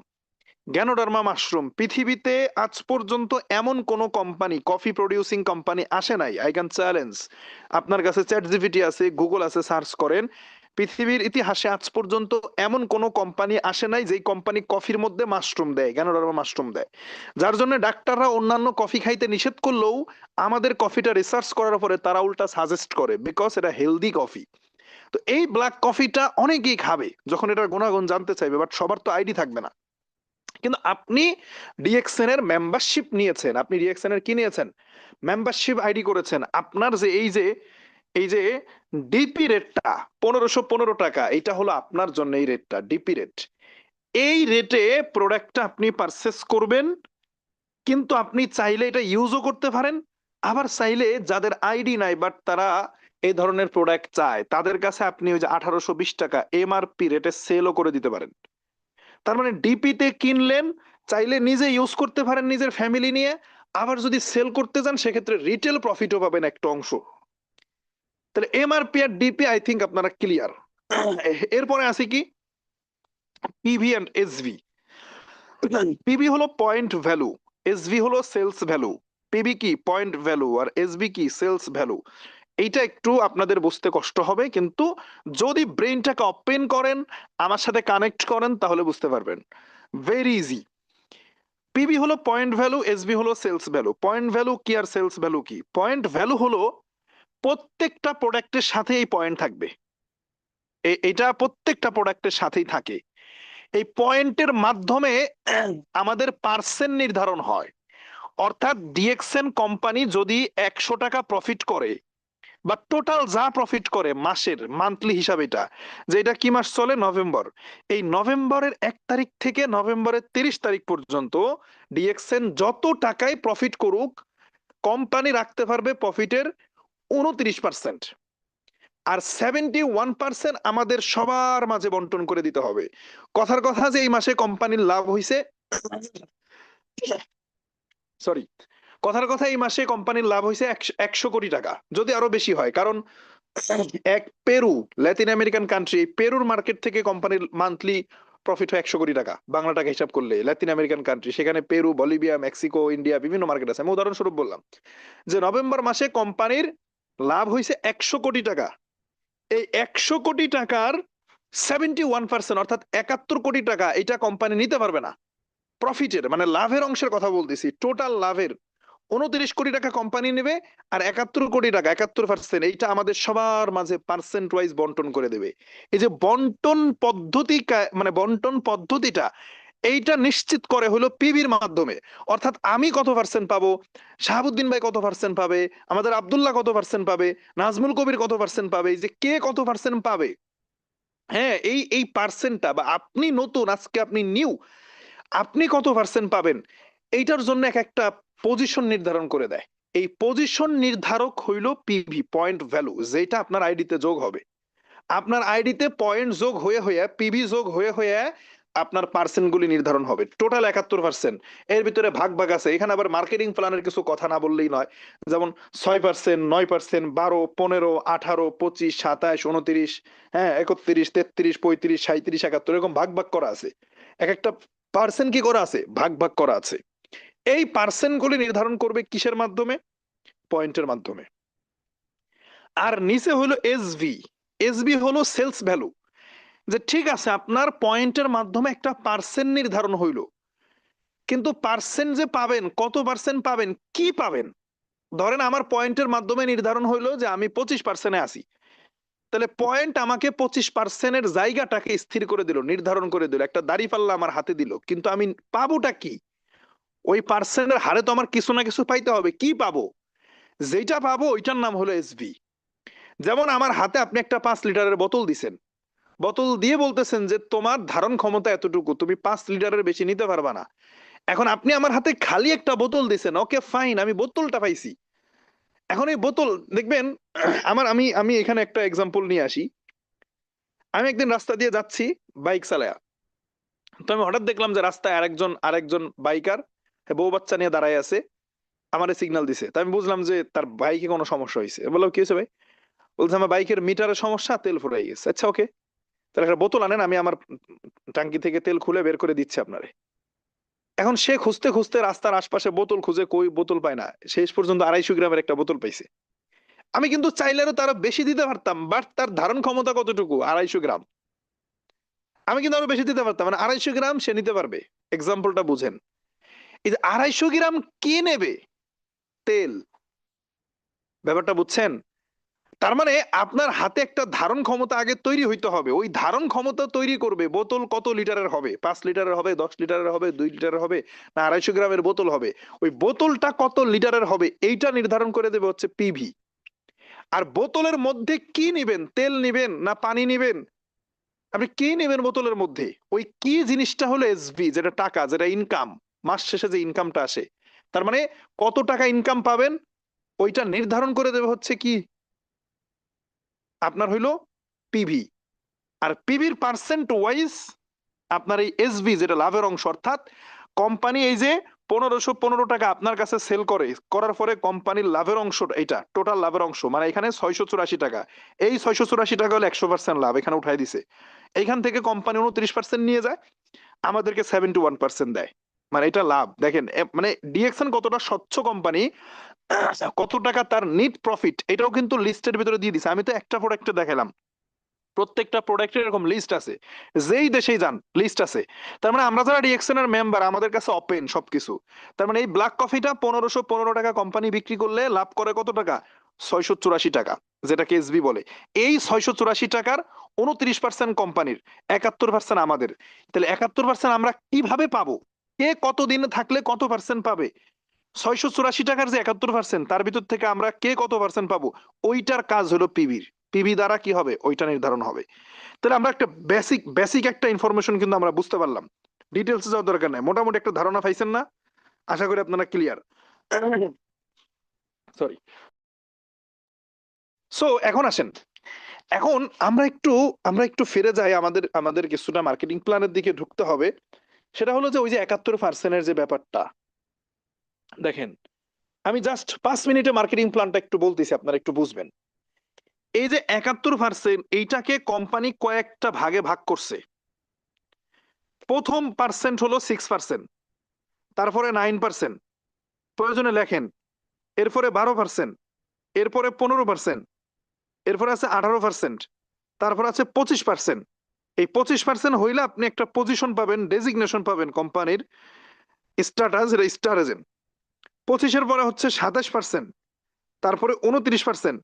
Ganoderma mushroom. পৃথিবীতে আজ পর্যন্ত এমন কোন কোম্পানি, কফি প্রডিউসিং কোম্পানি আসে নাই, আই ক্যান চ্যালেঞ্জ। আপনার কাছে চ্যাট জিপিটি আছে, গুগল আছে, সার্চ করেন। পৃথিবীর ইতিহাসে আজ পর্যন্ত এমন কোন কোম্পানি আসে নাই যেই কোম্পানি কফির মধ্যে মাশরুম দেয়, গ্যানোডার্মা মাশরুম দেয়। যার জন্য ডাক্তাররা অন্যান্য কফি খাইতে নিষেধ করলেও আমাদের কফিটা রিসার্চ করার পরে তারা উল্টা সাজেস্ট করে, বিকজ এটা হেলদি কফি। তো এই ব্ল্যাক কফিটা অনেকেই খাবে যখন এটার গুণাগুণ জানতে চাইবে, বাট সবার তো আইডি থাকবে না। কিন্তু আপনি ডিএক্সএন এর মেম্বারশিপ নিয়েছেন, আপনি ডিএক্সএন এর কি নিয়েছেন? মেম্বারশিপ আইডি করেছেন। আপনার যে এই যে এই যে ডিপি রেটটা 1515 টাকা, এটা হলো আপনার জন্য এই রেটটা ডিপি রেট। এই রেটে প্রোডাক্টটা আপনি পারচেস করবেন, কিন্তু আপনি চাইলে এটা ইউজও করতে পারেন, আবার চাইলে যাদের আইডি নাই বাট তারা এই ধরনের প্রোডাক্ট চায় তাদের কাছে আপনি ওই যে 1820 টাকা এমআরপি রেটে সেলও করে দিতে পারেন। তার মানে ডিপিতে কিনলেন, চাইলে নিজে ইউজ করতে পারেন নিজের ফ্যামিলি নিয়ে, আবার যদি সেল করতে যান সেক্ষেত্রে রিটেল প্রফিটও পাবেন একটা অংশ। তাহলে এমআরপি আর ডিপি আই থিঙ্ক আপনারা ক্লিয়ার। এরপরে আছে কি পিভি এন্ড এসভি। পিভি হলো পয়েন্ট ভ্যালু, এসভি হলো সেলস ভ্যালু। পিভি কি পয়েন্ট ভ্যালু আর এসভি কি সেলস ভ্যালু। এইটা একটু আপনাদের বুঝতে কষ্ট হবে, কিন্তু যদি ব্রেইনটাকে ওপেন করেন, আমার সাথে কানেক্ট করেন, তাহলে বুঝতে পারবেন। Very easy. পিভি হলো পয়েন্ট ভ্যালু, এসভি হলো সেলস ভ্যালু। পয়েন্ট ভ্যালু কি আর সেলস ভ্যালু কি? পয়েন্ট ভ্যালু হলো প্রত্যেকটা প্রোডাক্টের সাথে এই পয়েন্ট থাকবে, এটা প্রত্যেকটা প্রোডাক্টের সাথেই থাকে। এই পয়েন্টের মাধ্যমে আমাদের পার্সেন্ট নির্ধারণ হয়। অর্থাৎ ডিএক্সএন কোম্পানি যদি 100 টাকা প্রফিট করে বা টোটাল যা প্রফিট করে মাসের মান্থলি হিসাব, এটা যে এটা কি মাস চলে, নভেম্বর, এই নভেম্বরের 1 তারিখ থেকে নভেম্বরের 30 তারিখ পর্যন্ত ডিএক্সএন যত টাকায় প্রফিট করুক, কোম্পানি রাখতে পারবে প্রফিটের 29%, আর 71% আমাদের সবার মাঝে বন্টন করে দিতে হবে। কথার কথা যে এই মাসে কোম্পানির লাভ হইছে, সরি, কথার কথা এই মাসে কোম্পানির লাভ হয়েছে 100 কোটি টাকা, যদি আরো বেশি হয়, কারণ এক পেরু, ল্যাতিন আমেরিকান কান্ট্রি, পেরুর মার্কেট থেকে কোম্পানির মান্থলি প্রফিট হয় 100 কোটি টাকা বাংলা টাকা হিসাব করলে। ল্যাতিন আমেরিকান কান্ট্রি, সেখানে পেরু, বলিভিয়া, মেক্সিকো, ইন্ডিয়া, বিভিন্ন মার্কেট আছে। আমি উদাহরণস্বরূপ বললাম যে নভেম্বর মাসে কোম্পানির লাভ হয়েছে 100 কোটি টাকা। এই 100 কোটি টাকার 71% অর্থাৎ 71 কোটি টাকা এটা কোম্পানি নিতে পারবে না প্রফিটের, মানে লাভের অংশের কথা বলতেছি। টোটাল লাভের 29 কোটি টাকা কোম্পানি নেবে, আর 71 কোটি টাকা 71% এইটা আমাদের সবার মাঝে পার্সেন্ট ওয়াইজ বন্টন করে দেবে। এই যে বন্টন পদ্ধতি, মানে বন্টন পদ্ধতিটা এইটা নিশ্চিত করে হলো পিভির মাধ্যমে। অর্থাৎ আমি কত পার্সেন্ট পাবো, শাহাবুদ্দিন ভাই কত পার্সেন্ট পাবে, আমাদের আব্দুল্লাহ কত পার্সেন্ট পাবে, নাজমুল কবির কত পার্সেন্ট পাবে, এই যে কে কত পার্সেন্ট পাবে, হ্যাঁ, এই এই পার্সেন্টটা, বা আপনি নতুন, আজকে আপনি নিউ, আপনি কত পার্সেন্ট পাবেন, এইটার জন্য এক একটা পজিশন নির্ধারণ করে দেয়। এই পজিশন নির্ধারক হইল পিভি, পয়েন্ট ভ্যালু, যেটা আপনার আইডিতে যোগ হবে। আপনার আইডিতে পয়েন্ট যোগ হয়ে হয়ে, পিভি যোগ হয়ে হয়ে আপনার পার্সেন্ট গুলি নির্ধারণ হবে। টোটাল 71%, এর ভিতরে ভাগ ভাগ আছে। এখানে আবার মার্কেটিং প্ল্যানের কিছু কথা না বললেই নয়, যেমন 6%, 9%, 12, 15, 18, 25, 27, 29, হ্যাঁ, 31, 33, 35, 37, 71, এরকম ভাগ ভাগ করা আছে। এক একটা পার্সেন্ট কি করা আছে, ভাগ ভাগ করা আছে। এই পার্সেন্ট গুলি নির্ধারণ করবে কিসের মাধ্যমে, পয়েন্টের মাধ্যমে। আর নিচে হলো এসভি, এসভি হলো সেলস ভ্যালু। যে ঠিক আছে, আপনার পয়েন্টের মাধ্যমে একটা পার্সেন্ট নির্ধারণ হইলো, কিন্তু পার্সেন্ট যে পাবেন, কত পার্সেন্ট পাবেন, কি পাবেন। ধরেন আমার পয়েন্টের মাধ্যমে নির্ধারণ হইলো যে আমি 25%-এ আছি, তাহলে পয়েন্ট আমাকে 25%-এর জায়গাটাকে স্থির করে দিল, নির্ধারণ করে দিল, একটা দাঁড়িপাল্লা আমার হাতে দিল, কিন্তু আমি পাবোটা কি, ওই পার্সেন্টের হারে তো আমার কিছু না কিছু পাইতে হবে। কি পাবো, যেটা পাবো ওইটার নাম হলো এসভি। যেমন আমার হাতে আপনি একটা 5 লিটারের বোতল দিছেন, বোতল দিয়ে বলতেছেন যে তোমার ধারণ ক্ষমতা এতটুকু, তুমি 5 লিটারের বেশি নিতে পারবা না। এখন আপনি আমার হাতে খালি একটা বোতল দিছেন, ওকে ফাইন, আমি বোতলটা পাইছি। এখন এই বোতল দেখবেন, আমি আমি এখানে একটা এক্সাম্পল নিয়ে আসি। আমি একদিন রাস্তা দিয়ে যাচ্ছি বাইক চালায়া, তো আমি হঠাৎ দেখলাম যে রাস্তায় আরেকজন বাইকার বউ বাচ্চা নিয়ে দাঁড়ায় আছে, আমারে সিগন্যাল দিছে। তো আমি বুঝলাম যে তার বাইকে কোনো সমস্যা হয়েছে। বললাম কি হয়েছে ভাই? বলছে আমার বাইকের মিটারের সমস্যা, তেল ফুরাই গেছে। আচ্ছা ওকে, তাহলে একটা বোতল আনেন, আমি আমার টাঙ্কি থেকে তেল খুলে বের করে দিচ্ছি আপনারে। এখন সে খুঁজতে খুঁজতে রাস্তার আশপাশে বোতল খুঁজে, কই বোতল পায় না, শেষ পর্যন্ত 250 গ্রামের একটা বোতল পাইছে। আমি কিন্তু চাইলেও তারা বেশি দিতে পারতাম, বাট তার ধারণ ক্ষমতা কতটুকু, 250 গ্রাম। আমি কিন্তু আরো বেশি দিতে পারতাম, মানে 250 গ্রাম সে নিতে পারবে। এক্সাম্পলটা বুঝেন, এই যে 250 গ্রাম কে নেবে, তেল, ব্যাপারটা বুঝছেন? তার মানে আপনার হাতে একটা ধারণ ক্ষমতা আগে তৈরি হইতে হবে। ওই ধারণ ক্ষমতা তৈরি করবে বোতল কত লিটারের হবে, 5 লিটারের হবে, 10 লিটারের হবে, 2 লিটারের হবে, না 250 গ্রামের বোতল হবে, ওই বোতলটা কত লিটারের হবে এইটা নির্ধারণ করে দেবে হচ্ছে পিভি। আর বোতলের মধ্যে কি নিবেন, তেল নিবেন না পানি নিবেন, আপনি কি নেবেন বোতলের মধ্যে, ওই কি জিনিসটা হলো এসভি, যেটা টাকা, যেটা ইনকাম, মাস শেষে যে ইনকামটা আসে। তার মানে কত টাকা ইনকাম পাবেন ওইটা নির্ধারণ করে দেবে হচ্ছে কি আপনার হইলো পিভি। আর পিভির পার্সেন্ট ওয়াইজ আপনার এই এসভি যেটা লাভের অংশ, অর্থাৎ কোম্পানি এই যে 1515 টাকা আপনার কাছে সেল করে, করার পরে কোম্পানির লাভের অংশ, এটা টোটাল লাভের অংশ, মানে এখানে 684 টাকা, এই 684 টাকা হলো 100% লাভ এখানে উঠাই দিছে। এইখান থেকে কোম্পানি 29% নিয়ে যায়, আমাদেরকে 71% দেয়, মানে এটা লাভ। দেখেন মানে ডিএক্সএন কতটা স্বচ্ছ কোম্পানি, কত টাকা তার নিট প্রফিট, এটাও কিন্তু লিস্টের ভিতরে দিয়ে দিছে। আমি তো একটা প্রোডাক্টে দেখালাম, প্রত্যেকটা প্রোডাক্টের এরকম লিস্ট আছে, যেই দেশেই যান লিস্ট আছে। তার মানে আমরা যারা ডিএক্সএন এর মেম্বার, আমাদের কাছে ওপেন সবকিছু। তার মানে এই ব্ল্যাক কফিটা 1515 টাকা কোম্পানি বিক্রি করলে লাভ করে কত টাকা, 684 টাকা, যেটাকে এসবি বলে। এই 684 টাকার 29% কোম্পানির, 71% আমাদের। তাহলে 71% আমরা কিভাবে পাবো, কে কতদিন থাকলে কত পার্সেন্ট পাবে, 684 টাকার যে 71%, তার ভিতর থেকে আমরা কে কত পার্সেন্ট পাবো, ওইটার কাজ হলো পিভির। পিভি দ্বারা কি হবে ওইটা নির্ধারণ হবে। তাহলে আমরা একটা বেসিক একটা ইনফরমেশন কিন্তু আমরা বুঝতে পারলাম, ডিটেলস যাওয়ার দরকার নাই, মোটামুটি একটা ধারণা পাইছেন না, আশা করি আপনারা ক্লিয়ার। সরি। সো এখন আসেন, এখন আমরা একটু ফিরে যাই, আমাদের কিছুটা মার্কেটিং প্ল্যানের দিকে ঢুকতে হবে। সেটা হলো যে ওই যে 71%-এর যে ব্যাপারটা, দেখেন আমি জাস্ট 5 মিনিটে মার্কেটিং প্ল্যানটা একটু বলতেছি, আপনারা একটু বুঝবেন। এই যে 71%, এইটাকে কোম্পানি কয়েকটা ভাগে ভাগ করছে। প্রথম পার্সেন্ট হলো 6%, তারপরে 9%, প্রয়োজনে লেখেন, এরপরে 12%, এরপরে 15%, এরপরে আছে 18%, তারপর আছে 25%। এই 25% হইলে আপনি একটা পজিশন পাবেন, ডেজিগনেশন পাবেন কোম্পানির স্ট্যাটাস, এটা স্টার এজেন্ট। 25-এর পরে হচ্ছে 27%, তারপরে 29%,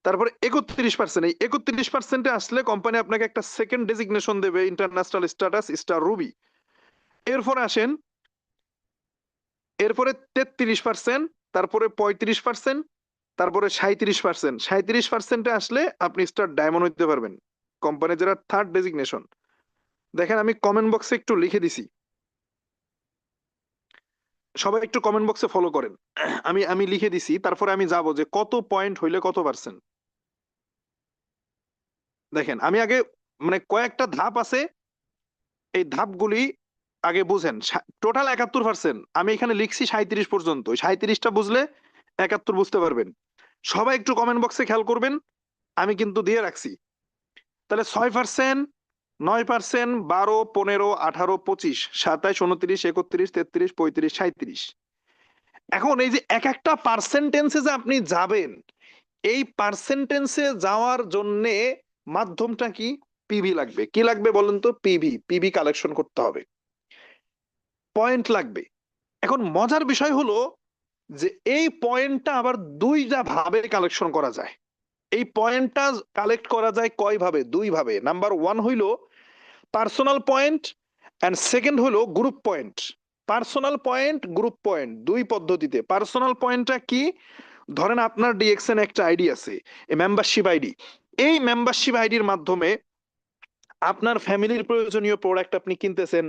তারপরে 31%। এই 31%-এ আসলে কোম্পানি আপনাকে একটা সেকেন্ড ডেজিগনেশন দেবে, ইন্টারন্যাশনাল স্ট্যাটাস স্টার রুবি। এরপরে আসেন, এরপরে 33%, তারপরে 35%, তারপরে 37%। 37%-এ আসলে আপনি স্টার ডায়মন্ড হইতে পারবেন, কোম্পানির যেটা থার্ড ডেজিগনেশন। দেখেন আমি কমেন্ট বক্সে একটু লিখে দিছি, সবাই একটু কমেন্ট বক্সে ফলো করেন। আমি লিখে দিছি, তারপরে আমি যাব যে কত পয়েন্ট হইলে কত পার্সেন্ট। দেখেন আমি আগে মানে কয়েকটা ধাপ আছে, এই ধাপগুলি আগে বুঝেন। টোটাল 71%, আমি এখানে লিখছি 37 পর্যন্ত, 37টা বুঝলে 71 বুঝতে পারবেন। সবাই একটু কমেন্ট বক্সে খেয়াল করবেন, আমি কিন্তু দিয়ে রাখছি। তাহলে 6%, 9%, 12, 15, 18, 25, 27, 29, 31, 33, 35, 37। এখন এই যে এক একটা পার্সেন্টেন্সে যে আপনি যাবেন, এই পার্সেন্টেন্সে যাওয়ার জন্যে মাধ্যমটা কি, পিভি লাগবে। কি লাগবে বলেন তো, পিভি কালেকশন করতে হবে, পয়েন্ট লাগবে। এখন মজার বিষয় হলো যে এই পয়েন্টটা আবার দুইটা ভাবে কালেকশন করা যায়। এই পয়েন্টটা কালেক্ট করা যায় কয় ভাবে, দুই ভাবে। নাম্বার 1 হইলো পার্সোনাল পয়েন্ট, এন্ড সেকেন্ড হলো group point. Personal point, group point, দুই পদ্ধতিতে। পার্সোনাল পয়েন্টটা কি, ধরেন আপনার ডিএক্সএন একটা আইডি আছে, মেম্বারশিপ আইডি। এই মেম্বারশিপ আইডির মাধ্যমে আপনার ফ্যামিলির প্রয়োজনীয় প্রোডাক্ট আপনি কিনতেছেন,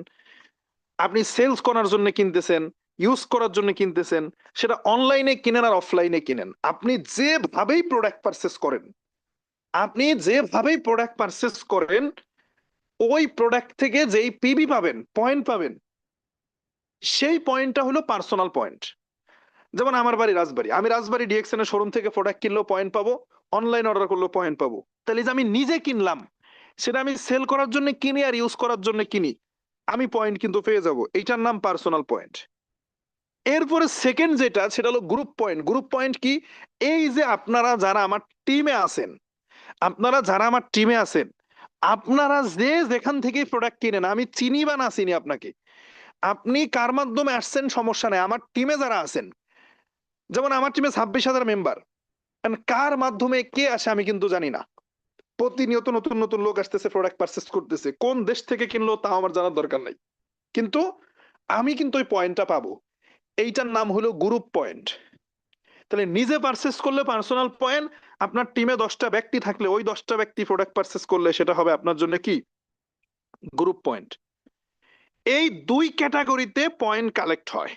আপনি সেলস করার জন্য কিনতেছেন, ইউজ করার জন্য কিনতেছেন, সেটা অনলাইনে কিনেন আর অফলাইনে কিনেন, আপনি যেভাবেই প্রোডাক্ট পারচেস করেন, ওই প্রোডাক্ট থেকে যেই পিবি পাবেন, পয়েন্ট পাবেন, সেই পয়েন্টটা হলো পার্সোনাল পয়েন্ট। যেমন আমার বাড়ি রাজবাড়ী, আমি রাজবাড়ী ডিএক্সএন এর শোরুম থেকে প্রোডাক্ট কিনলেও পয়েন্ট পাবো, অনলাইন অর্ডার করলেও পয়েন্ট পাবো। তাহলে যে আমি নিজে কিনলাম, সেটা আমি সেল করার জন্য কিনি আর ইউজ করার জন্য কিনি, আমি পয়েন্ট কিন্তু পেয়ে যাব, এইটার নাম পার্সোনাল পয়েন্ট। এরপরে সেকেন্ড যেটা, সেটা হলো গ্রুপ পয়েন্ট। গ্রুপ পয়েন্ট কি, এই যে আপনারা যারা আমার টিমে আছেন, আপনারা যে যেখান থেকে প্রোডাক্ট কিনেন, আমি চিনি বা না চিনি আপনাকে, আপনি কার মাধ্যমে আসছেন সমস্যা নেই, আমার টিমে যারা আছেন, যেমন আমার টিমে 26,000 মেম্বার, কার মাধ্যমে কে আসে আমি কিন্তু জানি না। প্রতিনিয়ত নতুন নতুন লোক আসতেছে, প্রোডাক্ট পারচেস করতেছে, কোন দেশ থেকে কিনলো তাও আমার জানার দরকার নাই, কিন্তু আমি কিন্তু ওই পয়েন্টটা পাবো। এইটার নাম হলো গ্রুপ পয়েন্ট। তাহলে নিজে পারচেস করলে পার্সোনাল পয়েন্ট, আপনার টিমে 10টা ব্যক্তি থাকলে ওই 10টা ব্যক্তি প্রোডাক্ট পারচেস করলে সেটা হবে আপনার জন্য কি গ্রুপ পয়েন্ট। এই দুই ক্যাটাগরিতে পয়েন্ট কালেক্ট হয়।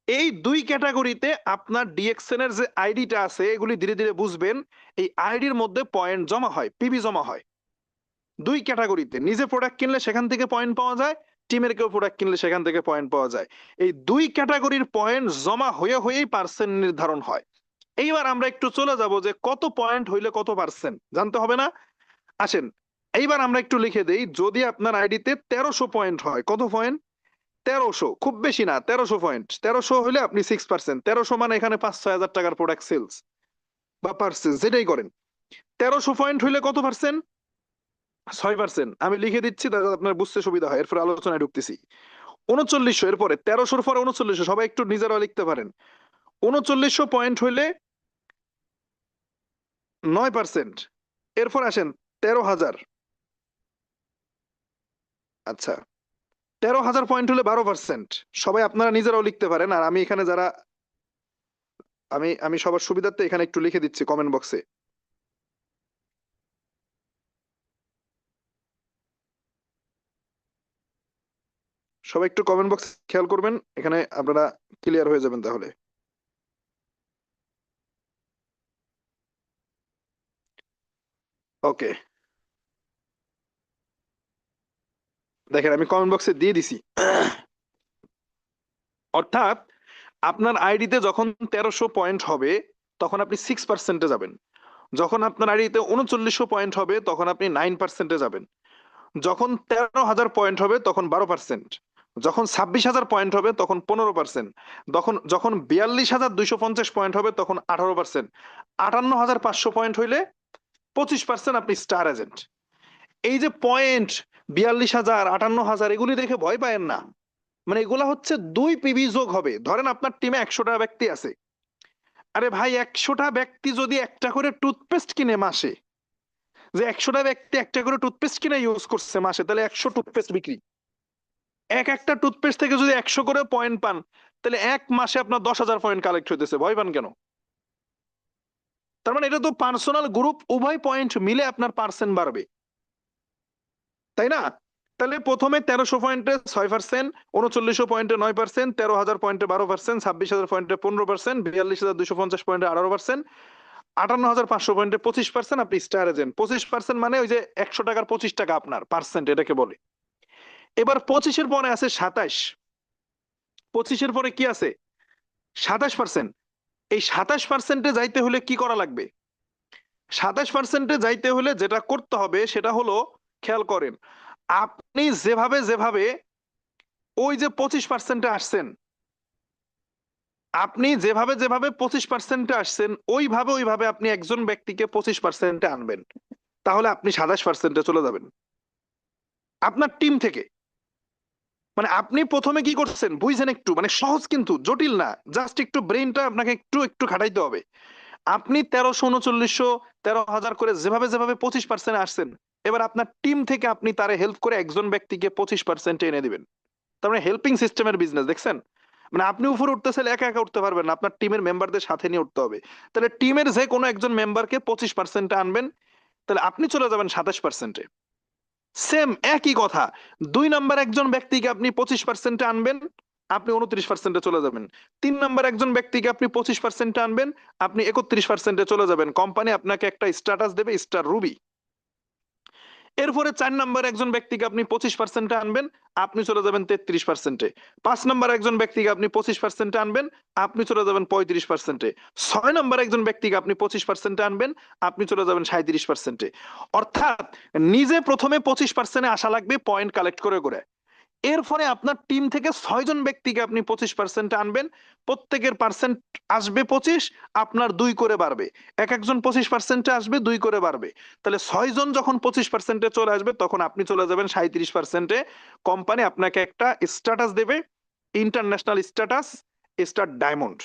এই দুই ক্যাটাগরিতে আপনার ডিএক্সএন এর যে আইডিটা আছে এগুলি ধীরে ধীরে বুঝবেন, এই আইডির মধ্যে পয়েন্ট জমা হয়, পিবি জমা হয় দুই ক্যাটাগরিতে। নিজে প্রোডাক্ট কিনলে সেখান থেকে পয়েন্ট পাওয়া যায়, টিমের কেউ প্রোডাক্ট কিনলে সেখান থেকে পয়েন্ট পাওয়া যায়। এই দুই ক্যাটাগরির পয়েন্ট জমা হয়ে হয়েই পার্সেন্ট নির্ধারণ হয়। এইবার আমরা একটু চলে যাব যে কত পয়েন্ট হইলে কত পার্সেন্ট জানতে হবে না। আসেন এইবার আমরা একটু লিখে দেই, যদি আপনার আইডিতে 1300 পয়েন্ট হয়, কত পয়েন্ট 1300, খুব বেশি না 1300 পয়েন্ট, 1300 হলে আপনি 6%, 1300 মানে এখানে 5-6 হাজার টাকার প্রোডাক্ট সেলস বা পার্সেস যেটাই করেন, 1300 পয়েন্ট হইলে কত পার্সেন্ট 6%। আমি লিখে দিচ্ছি তাহলে আপনার বুঝতে সুবিধা হয়, এরপর আলোচনায় ঢুকতেছি। 3900, এরপরে 1300-র পরে 3900, সবাই একটু নিজেরা লিখতে পারেন। 3900 পয়েন্ট হইলে 9%। এরপর আসেন 13,000, আচ্ছা 13,000 পয়েন্ট হলে 12%। সবাই আপনারা নিজেরাও লিখতে পারেন, আর আমি এখানে যারা আমি আমি সবার সুবিধার্থে এখানে একটু লিখে দিচ্ছি কমেন্ট বক্সে। সবাই একটু কমেন্ট বক্স খেয়াল করবেন, এখানে আপনারা ক্লিয়ার হয়ে যাবেন তাহলে। ওকে, দেখেন আমি কমেন্ট বক্সে দিয়ে দিছি। অর্থাৎ আপনার আইডিতে যখন 1300 পয়েন্ট হবে তখন আপনি 6%-এ যাবেন। যখন আপনার আইডিতে 3900 পয়েন্ট হবে তখন আপনি 9%-এ যাবেন। যখন 13,000 পয়েন্ট হবে তখন 12%। যখন 26,000 পয়েন্ট হবে তখন 15%। যখন 42,250 পয়েন্ট হবে তখন 18%। 58,500 পয়েন্ট হইলে 25% আপনি স্টার এজেন্ট। এই যে পয়েন্ট 42,000, 58,000 এগুলি দেখে ভয় পায়েন না, মানে এগুলা হচ্ছে 2 পিবি যোগ হবে। ধরেন আপনার টিমে 100টা ব্যক্তি আছে, আরে ভাই 100টা ব্যক্তি যদি একটা করে টুথপেস্ট কিনে মাসে, যে 100টা ব্যক্তি একটা করে টুথপেস্ট কিনে ইউজ করছে মাসে, তাহলে 100 টুথপেস্ট বিক্রি। একটা টুথপেস্ট থেকে যদি 100 করে পয়েন্ট পান, তাহলে এক মাসে আপনার 10,000 পয়েন্ট কালেক্ট হইতেছে, ভয় পান কেন? তার মানে এটা তো পার্সোনাল গ্রুপ উভয় পয়েন্ট মিলে আপনার পার্সেন্ট বাড়বে, তাই না? তাহলে প্রথমে 1300 পয়েন্টে 6%, 3900 পয়েন্টে 9%, 13,000 পয়েন্টে 12%, 26,000 পয়েন্টে 15%, 42,250 পয়েন্টে 18%, 58,500 পয়েন্টে 25%, আপনি স্টার এজেন্ট। 25% মানে ওই যে 100 টাকার 25 টাকা আপনার পার্সেন্ট এটাকে বলে। এবার 25-এর পরে আছে 27, 25-এর পরে কি আছে 27%। এই 27%-এ যাইতে হলে কি করা লাগবে? 27%-এ যাইতে হলে যেটা করতে হবে সেটা হলো, খেয়াল করেন, আপনি যেভাবে যেভাবে ওই যে 25%-এ আসছেন, আপনি যেভাবে যেভাবে 25%-এ আসছেন ওইভাবে আপনি একজন ব্যক্তিকে 25%-এ আনবেন, তাহলে আপনি 27%-এ চলে যাবেন আপনার টিম থেকে। মানে আপনি প্রথমে কি করছেন বুঝছেন একটু, মানে সহজ কিন্তু জটিল না, জাস্ট একটু ব্রেইনটা আপনাকে একটু একটু খাটাইতে হবে। আপনি 1300, 3900, 13,000 করে যেভাবে যেভাবে 25%-এ আসছেন, এবার আপনার টিম থেকে আপনি তারে হেল্প করে একজন ব্যক্তিকে 25%-এ এনে দিবেন। তার মানে হেল্পিং সিস্টেমের বিজনেস, দেখছেন? মানে আপনি উপরে উঠতে চাইলে একা একা উঠতে পারবেন না, আপনার টিমের মেম্বারদের সাথে নিয়ে উঠতে হবে। তাহলে টিমের যে কোনো একজন মেম্বারকে 25%-এ আনবেন, তাহলে আপনি চলে যাবেন 27%-এ। সেম একই কথা, 2 নাম্বার একজন ব্যক্তিকে আপনি 25%-এ আনবেন, আপনি 29%-এ চলে যাবেন। 3 নাম্বার একজন ব্যক্তিকে আপনি 25%-এ আনবেন, আপনি 31%-এ চলে যাবেন। কোম্পানি আপনাকে একটা স্ট্যাটাস দেবে, স্টার রুবি। এরপরে 4 নাম্বার একজন ব্যক্তিকে আপনি 25%-এ আনবেন, আপনি চলে যাবেন 33%-এ। 5 নাম্বার একজন ব্যক্তিকে আপনি 25%-এ আনবেন, আপনি চলে যাবেন 35%-এ। 6 নাম্বার একজন ব্যক্তিকে আপনি 25%-এ আনবেন, আপনি চলে যাবেন 37%-এ। অর্থাৎ নিজে প্রথমে 25%-এ আসা লাগবে পয়েন্ট কালেক্ট করে করে। এরপরে আপনার টিম থেকে 6 জন ব্যক্তিকে আপনি 25%-এ আনবেন, প্রত্যেকের পার্সেন্ট আসবে 25, আপনার 2 করে বাড়বে। এক একজন 25%-এ আসবে, 2 করে বাড়বে। তাহলে 6 জন যখন 25%-এ চলে আসবে তখন আপনি চলে যাবেন 37%-এ। কোম্পানি আপনাকে একটা স্ট্যাটাস দেবে, ইন্টারন্যাশনাল স্ট্যাটাস, স্টার ডায়মন্ড।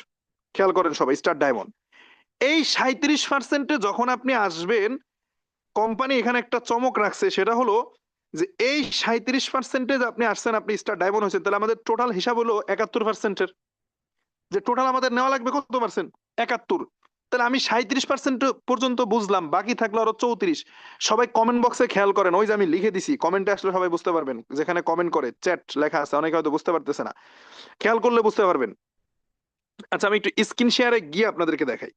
খেয়াল করেন সবাই, স্টার ডায়মন্ড। এই 37%-এ যখন আপনি আসবেন, কোম্পানি এখানে একটা চমক রাখছে, সেটা হলো যে এই 37%-এ আপনি আসছেন, আপনি স্টার ডায়মন্ড হয়েছেন, তাহলে আমাদের টোটাল হিসাব হলো 71%-এর। যে টোটাল আমাদের নেওয়া লাগবে কত পার্সেন্ট? 71। তাহলে আমি 37% পর্যন্ত বুঝলাম, বাকি থাকলো আরো 34। সবাই কমেন্ট বক্সে খেয়াল করেন, ওই যে আমি লিখে দিছি, কমেন্টে আসলে সবাই বুঝতে পারবেন, যেখানে কমেন্ট করে চ্যাট লেখা আছে, অনেকে হয়তো বুঝতে পারতেছে না, খেয়াল করলে বুঝতে পারবেন। আচ্ছা আমি একটু স্ক্রিন শেয়ারে গিয়ে আপনাদেরকে দেখাই।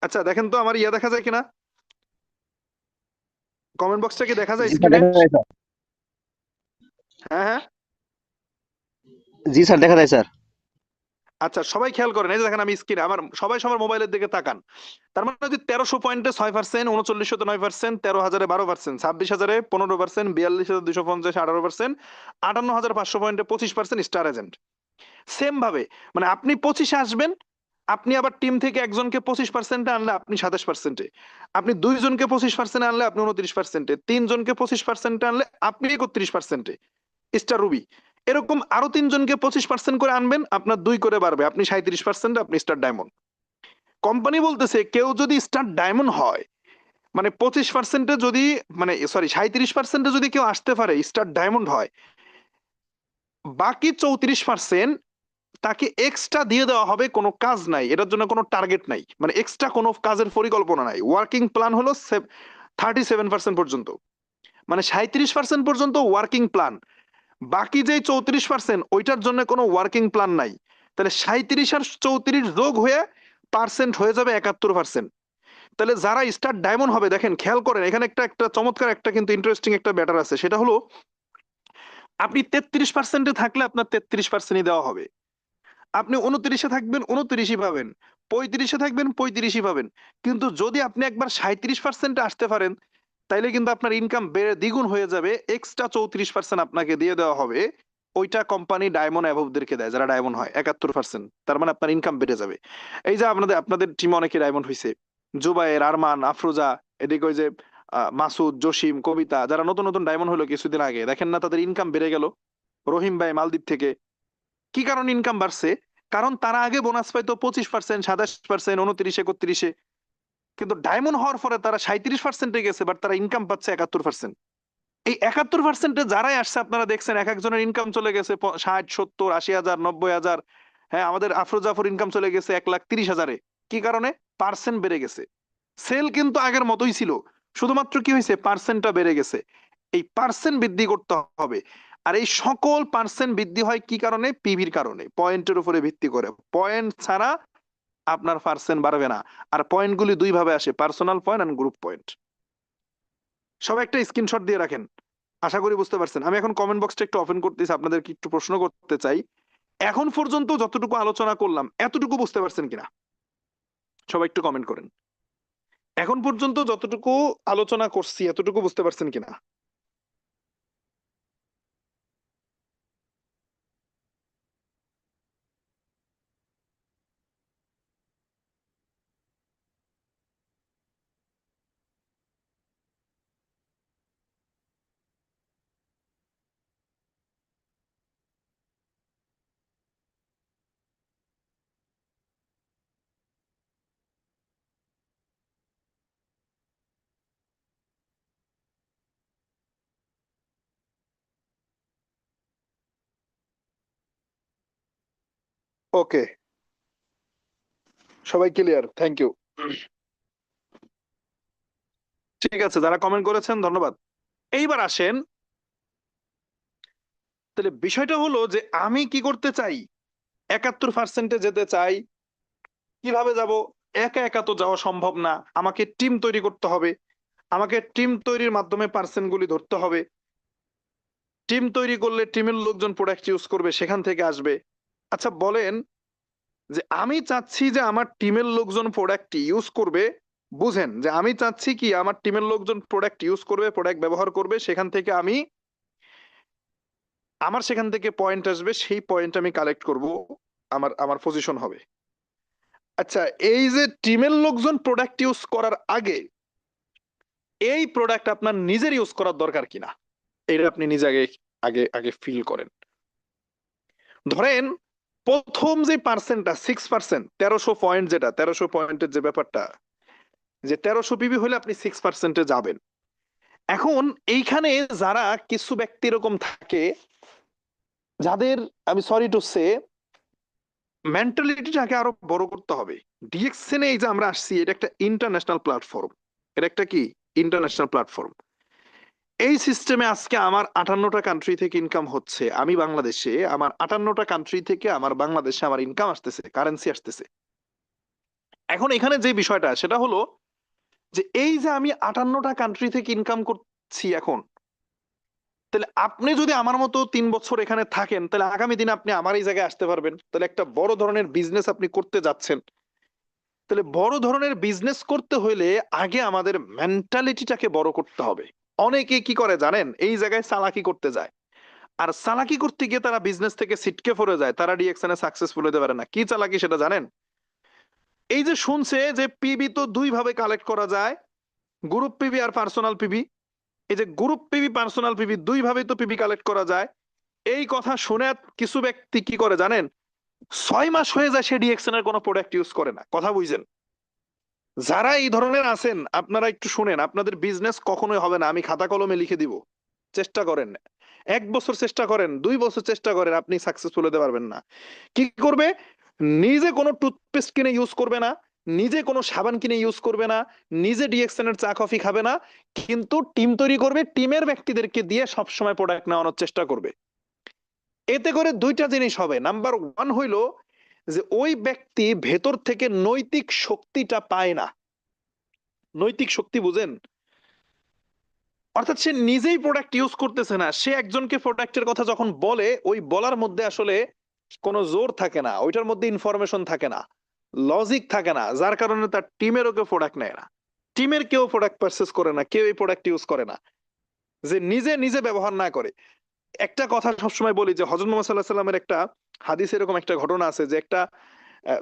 আচ্ছা দেখেন তো আমার ইয়া দেখা যায় কিনা, কমেন্ট বক্সটা কি দেখা যায় জি স্যার স্ক্রিনে? দেখা যায় স্যার। হ্যাঁ হ্যাঁ। জি স্যার দেখা যায় স্যার। আচ্ছা সবাই খেয়াল করেন, এই যে দেখেন আমি স্ক্রিনে, আমার সবাই সবার মোবাইলের দিকে তাকান। তার মানে যদি 1300 পয়েন্টে 6%, 3900 9%, 13,000-এ 12%, 26,000-এ 15%, 42,250 18%, 58,500 পয়েন্টে 25% স্টার এজেন্ট। সেম ভাবে মানে আপনি 25-এ আসবেন, আপনি আবার টিম থেকে একজনকে 25%-এ আনলে আপনি 27%-এ, আপনি দুইজনকে 25%-এ আনলে আপনি 29%-এ, তিনজনকে 25%-এ আনলে আপনি 31%-এ স্টার রুবি। এরকম আরো তিনজনকে 25% করে আনবেন, আপনার 2 করে বাড়বে, আপনি 37%, আপনি স্টার ডায়মন্ড। কোম্পানি বলতেছে কেউ যদি স্টার ডায়মন্ড হয়, মানে 25%-এ যদি, মানে সরি 37%-এ যদি কেউ আসতে পারে, স্টার ডায়মন্ড হয়, বাকি 34% তাকে এক্সট্রা দিয়ে দেওয়া হবে, কোনো কাজ নাই, এটার জন্য কোনো টার্গেট নাই, মানে এক্সট্রা কোনো কাজের পরিকল্পনা নাই। ওয়ার্কিং প্ল্যান হলো 37% পর্যন্ত, মানে 37% পর্যন্ত ওয়ার্কিং প্ল্যান। বাকি যে 34% ওইটার জন্য কোনো ওয়ার্কিং প্ল্যান নাই। তাহলে 37 আর 34 যোগ হয়ে পার্সেন্ট হয়ে যাবে 71%। তাহলে যারা স্টার ডায়মন্ড হবে, দেখেন খেয়াল করেন, এখানে একটা একটা চমৎকার একটা কিন্তু ইন্টারেস্টিং একটা ব্যাটার আছে, সেটা হলো আপনি 33%-এ থাকলে আপনার 33%-ই দেওয়া হবে, আপনি 29-এ থাকবেন 29ই পাবেন, 35-এ থাকবেন 35ই পাবেন। কিন্তু যদি আপনি একবার 37%-এ আসতে পারেন, তাইলে কিন্তু আপনার ইনকাম বেড়ে দ্বিগুণ হয়ে যাবে, এক্সট্রা 34% আপনাকে দিয়ে দেওয়া হবে। ওইটা কোম্পানি ডায়মন্ড অ্যাভবদেরকে দেয়, যারা ডায়মন্ড হয় 71%। তার মানে আপনার ইনকাম বেড়ে যাবে। এই যে আপনাদের আপনাদের টিমে অনেকে ডায়মন্ড হয়েছে, জুবায়ের, আরমান, আফরোজা, এদিকে ওই যে মাসুদ, জসিম, কবিতা, যারা নতুন নতুন ডায়মন্ড হলো কিছুদিন আগে, দেখেন না তাদের ইনকাম বেড়ে গেল। রহিম ভাই মালদ্বীপ থেকে, কি কারণে ইনকাম বাড়ছে? কারণ তারা আগে বোনাস পাইতো 25%, 27%, 29, 31-এ, কিন্তু ডায়মন্ড হওয়ার পরে তারা 37%-এ গেছে, বাট তারা ইনকাম পাচ্ছে 71%। এই 71%-এ যারাই আসছে আপনারা দেখছেন এক একজনের ইনকাম চলে গেছে 60, 70, 80,000, 90,000। হ্যাঁ, আমাদের আফরোজাফর ইনকাম চলে গেছে 1,30,000-এ। কি কারণে? পার্সেন্ট বেড়ে গেছে। সেল কিন্তু আগের মতোই ছিল, শুধুমাত্র কি হয়েছে, পার্সেন্টটা বেড়ে গেছে। এই পার্সেন্ট বৃদ্ধি করতে হবে। আর এই সকল পার্সেন্ট বৃদ্ধি হয় কি কারণে? পিভির কারণে, পয়েন্টের উপরে ভিত্তি করে। পয়েন্ট ছাড়া আপনার পার্সেন্ট বাড়বে না। আর পয়েন্টগুলি দুই ভাবে আসে, personal point and group point. সবাই একটা স্ক্রিনশট দিয়ে রাখেন। আশা করি বুঝতে পারছেন। আমি এখন কমেন্ট বক্সটা একটু ওপেন করতেছি, আপনাদেরকে একটু প্রশ্ন করতে চাই। এখন পর্যন্ত যতটুকু আলোচনা করলাম, এতটুকু বুঝতে পারছেন কিনা? সবাই একটু কমেন্ট করেন। এখন পর্যন্ত যতটুকু আলোচনা করছি, এতটুকু বুঝতে পারছেন কিনা? ওকে, সবাই ক্লিয়ার, থ্যাংক ইউ। ঠিক আছে, যারা কমেন্ট করেছেন ধন্যবাদ। এইবার আসেন, তাহলে বিষয়টা হলো যে আমি কি করতে চাই, 71%-এ যেতে চাই। কিভাবে যাব? একা একা তো যাওয়া সম্ভব না, আমাকে টিম তৈরি করতে হবে। আমাকে টিম তৈরির মাধ্যমে পার্সেন্ট গুলি ধরতে হবে। টিম তৈরি করলে টিমের লোকজন প্রোডাক্ট ইউজ করবে, সেখান থেকে আসবে। আচ্ছা বলেন, যে আমি চাচ্ছি যে আমার টিমের লোকজন প্রোডাক্ট ইউজ করবে, বুঝেন যে আমি চাচ্ছি কি আমার টিমের লোকজন প্রোডাক্ট ইউজ করবে, প্রোডাক্ট ব্যবহার করবে, সেখান থেকে আমি, আমার সেখান থেকে পয়েন্ট আসবে, সেই পয়েন্ট আমি কালেক্ট করব, আমার আমার পজিশন হবে। আচ্ছা, এই যে টিমের লোকজন প্রোডাক্ট ইউজ করার আগে এই প্রোডাক্ট আপনার নিজের ইউজ করার দরকার কিনা, এটা আপনি নিজে আগে আগে আগে ফিল করেন। ধরেন প্রথম যে পার্সেন্টটা 6%, 1300 পয়েন্ট, যেটা 1300 পয়েন্টের যে ব্যাপারটা, যে 1300 পিবি হলে আপনি 6%-এ যাবেন। এখন এইখানে যারা কিছু ব্যক্তি এরকম থাকে, যাদের, আমি সরি টু সে, মেন্টালিটিটাকে আরো বড় করতে হবে। ডিএক্সএন এই যে আমরা আসছি, এটা একটা ইন্টারন্যাশনাল প্ল্যাটফর্ম। এটা একটা কি ইন্টারন্যাশনাল প্ল্যাটফর্ম। এই সিস্টেমে আজকে আমার 58টা কান্ট্রি থেকে ইনকাম হচ্ছে। আমি বাংলাদেশে, আমার 58টা কান্ট্রি থেকে আমার বাংলাদেশে আমার ইনকাম আসতেছে, কারেন্সি আসতেছে। এখন এখানে যে বিষয়টা সেটা হলো যে এই যে আমি 58টা কান্ট্রি থেকে ইনকাম করছি এখন, তাহলে আপনি যদি আমার মতো 3 বছর এখানে থাকেন, তাহলে আগামী দিনে আপনি আমার এই জায়গায় আসতে পারবেন। তাহলে একটা বড় ধরনের বিজনেস আপনি করতে যাচ্ছেন। তাহলে বড় ধরনের বিজনেস করতে হলে আগে আমাদের মেন্টালিটিটাকে বড় করতে হবে। অনেকে কি করে জানেন, এই জায়গায় চালাকি করতে যায়, আর চালাকি করতে গিয়ে তারা বিজনেস থেকে ছিটকে পড়ে যায়, তারা ডিএক্সএন এ সাকসেসফুল হতে পারে না। কি চালাকি সেটা জানেন? এই যে শুনছে যে পিবি তো দুই ভাবে কালেক্ট করা যায়, গ্রুপ পিবি আর পার্সোনাল পিবি। এই যে গ্রুপ পিবি পার্সোনাল পিবি দুই ভাবে তো পিবি কালেক্ট করা যায়, এই কথা শুনে কিছু ব্যক্তি কি করে জানেন, 6 মাস হয়ে যায় সে ডিএক্সএন এর কোনো প্রোডাক্ট ইউজ করে না। কথা বুঝছেন? যারা এই ধরনের আছেন আপনারা একটু শুনেন, আপনাদের বিজনেস কখনোই হবে না, আমি খাতা কলমে লিখে দিব। চেষ্টা করেন, 1 বছর চেষ্টা করেন, 2 বছর চেষ্টা করেন, আপনি সাকসেসফুল হতে পারবেন না। কি করবে? নিজে কোনো টুথপেস্ট কিনে ইউজ করবে না, নিজে কোনো সাবান কিনে ইউজ করবে না, নিজে ডিএক্সএন এর চা কফি খাবে না, কিন্তু টিম তৈরি করবে, টিমের ব্যক্তিদেরকে দিয়ে সবসময় প্রোডাক্ট নেওয়ানোর চেষ্টা করবে। এতে করে দুইটা জিনিস হবে। নাম্বার ওয়ান হইলো যে ওই ব্যক্তি ভেতর থেকে নৈতিক শক্তিটা পায় না। নৈতিক শক্তি বুঝেন? অর্থাৎ সে নিজেই প্রোডাক্ট ইউজ করতেছে না, সে একজনকে প্রোডাক্টের কথা যখন বলে, ওই বলার মধ্যে আসলে কোনো জোর থাকে না, ওইটার মধ্যে ইনফরমেশন থাকে না, লজিক থাকে না, যার কারণে তার টিমেরও কেউ প্রোডাক্ট নেয় না, টিমের কেউ প্রোডাক্ট পারচেস করে না, কেউ এই প্রোডাক্ট ইউজ করে না, যে নিজে নিজে ব্যবহার না করে। একটা কথা সবসময় বলি যে হযরত মুহাম্মদ সাল্লাল্লাহু আলাইহি ওয়াসাল্লামের একটা হাদিসে এরকম একটা ঘটনা আছে যে একটা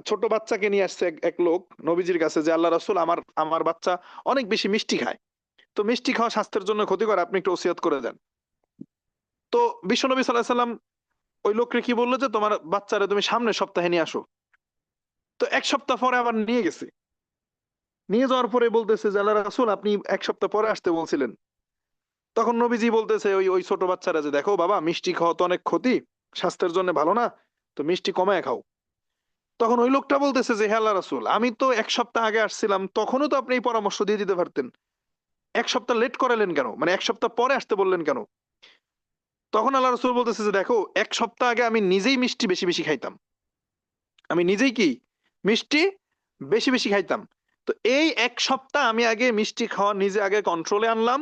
ছোট বাচ্চাকে নিয়ে আসছে এক লোক নবীজির কাছে, যে আল্লাহ রাসূল, আমার আমার বাচ্চা অনেক বেশি মিষ্টি খায়, তো মিষ্টি খাওয়া স্বাস্থ্যের জন্য ক্ষতিকর, আপনি একটু ওসিয়ত করে দেন। তো বিশ্বনবী সাল্লাল্লাহু আলাইহি ওয়াসাল্লাম ওই লোককে কি বললো যে তোমার বাচ্চারে তুমি সামনের সপ্তাহে নিয়ে আসো। তো 1 সপ্তাহ পরে আবার নিয়ে গেছে। নিয়ে যাওয়ার পরে বলতেছে যে আল্লাহ রাসূল, আপনি 1 সপ্তাহ পরে আসতে বলছিলেন। তখন নবীজি বলতেছে ওই ওই ছোট বাচ্চারা যে দেখো বাবা, মিষ্টি খাওয়া তো অনেক ক্ষতি, স্বাস্থ্যের জন্য ভালো না, তো মিষ্টি কমায় খাও। তখন ওই লোকটা বলতেছে যে হে আল্লাহ রাসূল, আমি তো 1 সপ্তাহ আগে আসছিলাম, তখনও তো আপনি এই পরামর্শ দিয়ে দিতে পারতেন, 1 সপ্তাহ লেট করালেন কেন, মানে 1 সপ্তাহ পরে আসতে বললেন কেন? তখন আল্লাহ রাসূল বলতেছে যে দেখো, 1 সপ্তাহ আগে আমি নিজেই মিষ্টি বেশি বেশি খাইতাম, আমি নিজেই কি মিষ্টি বেশি বেশি খাইতাম। তো এই 1 সপ্তাহ আমি আগে মিষ্টি খাওয়া নিজে আগে কন্ট্রোলে আনলাম,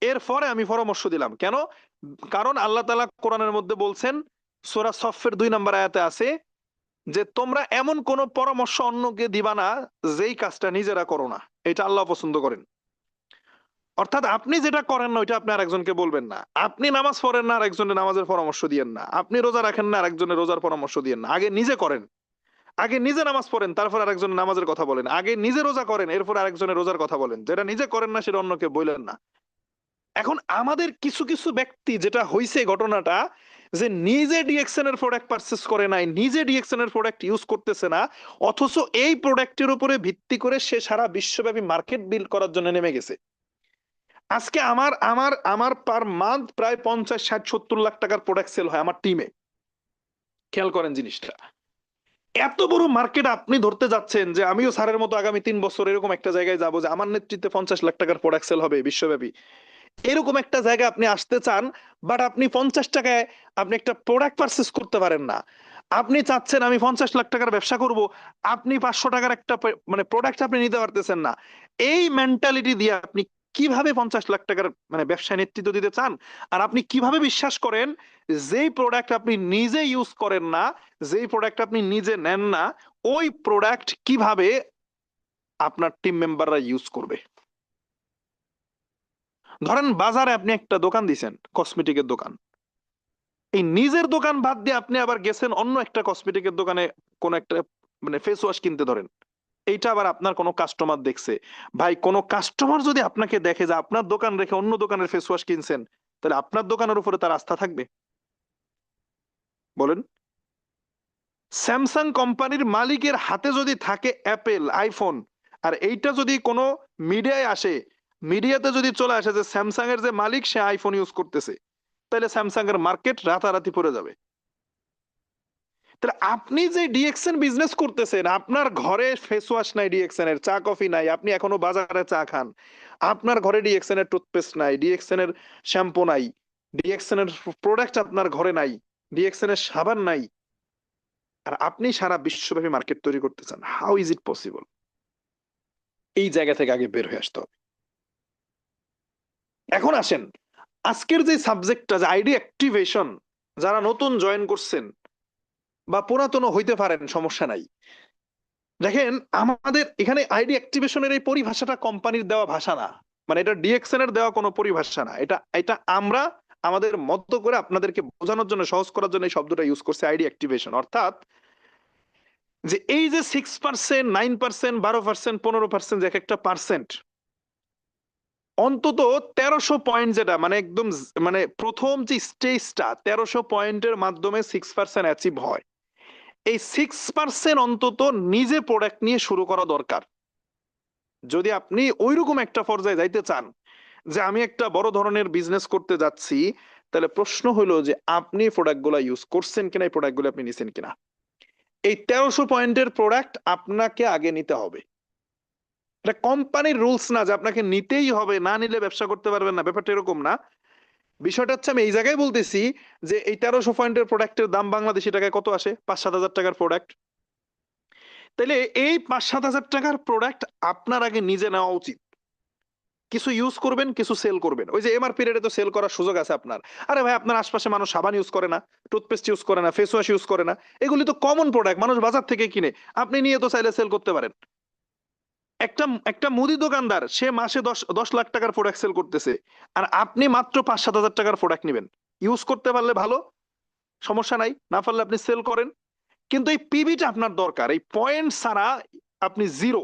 এরপরে আমি পরামর্শ দিলাম কেন? কারণ আল্লাহ তাআলা কোরআনের মধ্যে বলছেন, সূরা সফের 2 নম্বর আয়াতে আছে যে তোমরা এমন কোন পরামর্শ অন্যকে দিবা না যেই কাজটা নিজেরা করো না, এটা আল্লাহ পছন্দ করেন। অর্থাৎ আপনি যেটা করেন না ওইটা আপনি আরেকজনকে বলবেন না, আপনি নামাজ পড়েন না আরেকজনের নামাজের পরামর্শ দিয়েন না, আপনি রোজা রাখেন না আরেকজনের রোজার পরামর্শ দিয়েন না, আগে নিজে করেন। আগে নিজে নামাজ পড়েন, তারপর আরেকজনের নামাজের কথা বলেন। আগে নিজে রোজা করেন, এরপর আরেকজনের রোজার কথা বলেন। যেটা নিজে করেন না সেটা অন্যকে বললেন না। এখন আমাদের কিছু কিছু ব্যক্তি, যেটা হইছে ঘটনাটা, যে নিজে ডিএক্সএন এর প্রোডাক্ট পারচেস করে নাই, নিজে ডিএক্সএন এর প্রোডাক্ট ইউজ করতেছে না, অথচ এই প্রোডাক্টের উপরে ভিত্তি করে সে সারা বিশ্বব্যাপী মার্কেট বিল্ড করার জন্য নেমে গেছে। আজকে আমার আমার আমার পার মান্থ প্রায় 50, 60, 70 লাখ টাকার প্রোডাক্ট সেল হয় আমার টিমে। খেয়াল করেন জিনিসটা, এত বড় মার্কেট আপনি ধরতে যাচ্ছেন যে আমিও স্যারের মতো আগামী 3 বছর এরকম একটা জায়গায় যাবো যে আমার নেতৃত্বে 50 লাখ টাকার প্রোডাক্ট সেল হবে বিশ্বব্যাপী। এরকম একটা জায়গায় আপনি আসতে চান, বাট আপনি 50 টাকায় আপনি একটা প্রোডাক্ট পারচেস করতে পারেন না। আপনি চাচ্ছেন আমি 50 লাখ টাকার ব্যবসা করব, আপনি 500 টাকার একটা মানে প্রোডাক্ট আপনি নিতে পারতেছেন না। এই মেন্টালিটি দিয়ে আপনি কিভাবে 50 লাখ টাকার মানে ব্যবসায় নেতৃত্ব দিতে চান? আর আপনি কিভাবে বিশ্বাস করেন যেই প্রোডাক্ট আপনি নিজে ইউজ করেন না, যেই প্রোডাক্ট আপনি নিজে নেন না, ওই প্রোডাক্ট কিভাবে আপনার টিম মেম্বাররা ইউজ করবে? ধরেন বাজারে আপনি একটা দোকান দিছেন, কসমেটিকের দোকান, এই নিজের দোকান বাদ দিয়ে আপনি আবার গেছেন অন্য একটা কসমেটিকের দোকানে কোন একটা মানে ফেস ওয়াশ কিনতে ধরেন, এইটা আবার আপনার কোনো কাস্টমার দেখছে। ভাই, কোন কাস্টমার যদি আপনাকে দেখে যে আপনার দোকান রেখে অন্য দোকানের ফেস ওয়াশ কিনছেন, তাহলে আপনার দোকানের উপরে তার আস্থা থাকবে? বলেন। স্যামসাং কোম্পানির মালিকের হাতে যদি থাকে অ্যাপেল আইফোন, আর এইটা যদি কোনো মিডিয়ায় আসে, মিডিয়াতে যদি চলে আসে যে স্যামসাং এর যে মালিক সে আইফোন ইউজ করতেছে, তাহলে স্যামসাং এর মার্কেট রাতারাতি পড়ে যাবে। তাহলে আপনি যে ডিএক্সএন বিজনেস করতেছেন, আপনার ঘরে ফেস ওয়াশ নাই, ডিএক্সএন এর চা কফি নাই, আপনি এখনো বাজারে চা খান, আপনার ঘরে ডিএক্সএন এর টুথপেস্ট নাই, ডিএক্সএন এর শ্যাম্পু নাই, ডিএক্সএন এর প্রোডাক্ট আপনার ঘরে নাই, ডিএক্সএন এর সাবান নাই, আর আপনি সারা বিশ্বব্যাপী মার্কেট তৈরি করতে চান, হাউ ইজ ইট পসিবল? এই জায়গা থেকে আগে বের হয়ে আসতে হবে। এখন আসেন আজকের যে সাবজেক্টটা, যে আইডি অ্যাক্টিভেশন, যারা নতুন জয়েন করছেন বা পুরাতন হইতে পারেন, সমস্যা নাই। দেখেন আমাদের এখানে আইডি অ্যাক্টিভেশনের এই পরিভাষাটা কোম্পানির দেওয়া ভাষা না, মানে এটা ডিএক্সএন এর দেওয়া কোনো পরিভাষা না, এটা এটা আমরা আমাদের মতো করে আপনাদেরকে বোঝানোর জন্য, সহজ করার জন্য এই শব্দটা ইউজ করছে, আইডি অ্যাক্টিভেশন। অর্থাৎ যে এই যে 6%, 9%, 12%, 15%, যে এক একটা পার্সেন্ট, অন্তত 1300 পয়েন্ট, যেটা মানে একদম মানে প্রথম যে স্টেজটা 1300 পয়েন্টের মাধ্যমে 6% অ্যাচিভ হয়, এই 6% অন্তত নিজে প্রোডাক্ট নিয়ে শুরু করা দরকার। যদি আপনি ওইরকম একটা পর্যায়ে যাইতে চান যে আমি একটা বড় ধরনের বিজনেস করতে যাচ্ছি, তাহলে প্রশ্ন হলো যে আপনি প্রোডাক্টগুলো ইউজ করছেন কিনা, এই প্রোডাক্টগুলো আপনি নিছেন কিনা। এই 1300 পয়েন্টের প্রোডাক্ট আপনাকে আগে নিতে হবে। এটা কোম্পানির রুলস না যে আপনাকে নিতেই হবে, না নিলে ব্যবসা করতে পারবেন না, ব্যাপারটা এরকম না। বিষয়টা হচ্ছে, আমি এই জায়গায় বলতেছি যে এই 1300 পয়েন্টের প্রোডাক্টের দাম বাংলাদেশি টাকায় কত আসে? 5-7 হাজার টাকার প্রোডাক্ট। তাহলে এই 5-7 হাজার টাকার প্রোডাক্ট আপনার আগে নিজে নেওয়া উচিত। কিছু ইউজ করবেন, কিছু সেল করবেন। ওই যে এমআরপি রেটে তো সেল করার সুযোগ আছে আপনার। আরে ভাই, আপনার আশপাশে মানুষ সাবান ইউজ করে না, টুথপেস্ট ইউজ করে না, ফেস ওয়াশ ইউজ করে না, এগুলি তো কমন প্রোডাক্ট, মানুষ বাজার থেকে কিনে, আপনি নিয়ে তো চাইলে সেল করতে পারেন। একটা একটা মুদি দোকানদার, সে মাসে 10 লাখ টাকার প্রোডাক্ট সেল করতেছে, আর আপনি মাত্র 5-7 হাজার টাকার প্রোডাক্ট নেবেন। ইউজ করতে পারলে ভালো, সমস্যা নাই, না পারলে আপনি সেল করেন। কিন্তু এই পিবিটা আপনার দরকার, এই পয়েন্ট ছাড়া আপনি জিরো।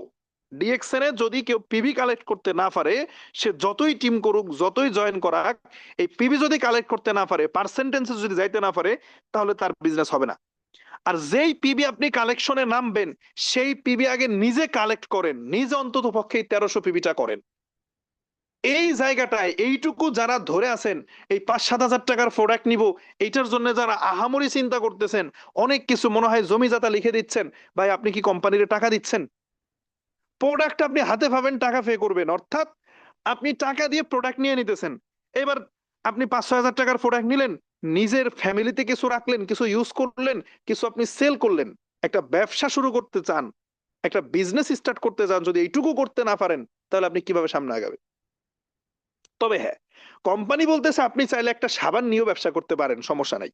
ডিএক্সএন এ যদি কেউ পিবি কালেক্ট করতে না পারে, সে যতই টিম করুক, যতই জয়েন করাক, এই পিবি যদি কালেক্ট করতে না পারে, পার্সেন্টেন্সে যদি যাইতে না পারে, তাহলে তার বিজনেস হবে না। আর যেই পিবি আপনি কালেকশনে নামবেন, সেই পিবি আগে নিজে কালেক্ট করেন, নিজে অন্তত পক্ষে 1300 পিবিটা করেন। এই জায়গাটায় এইটুকু যারা ধরে আছেন, এই 5-7 হাজার টাকার প্রোডাক্ট নিব, এইটার জন্য যারা আহামরি চিন্তা করতেছেন, অনেক কিছু মনে হয় জমি জাতা লিখে দিচ্ছেন, ভাই আপনি কি কোম্পানির টাকা দিচ্ছেন? প্রোডাক্ট আপনি হাতে পাবেন, টাকা পে করবেন, অর্থাৎ আপনি টাকা দিয়ে প্রোডাক্ট নিয়ে নিতেছেন। এবার আপনি 5-6 হাজার টাকার প্রোডাক্ট নিলেন, নিজের ফ্যামিলিতে কিছু রাখলেন, কিছু ইউজ করলেন, কিছু আপনি সেল করলেন। একটা ব্যবসা শুরু করতে চান, একটা বিজনেস স্টার্ট করতে চান, যদি এইটুকু করতে না পারেন, তাহলে আপনি কিভাবে সামনে আগাবেন? তবে হ্যাঁ, কোম্পানি বলতেছে আপনি চাইলে একটা সাবান নিয়েও ব্যবসা করতে পারেন, সমস্যা নাই।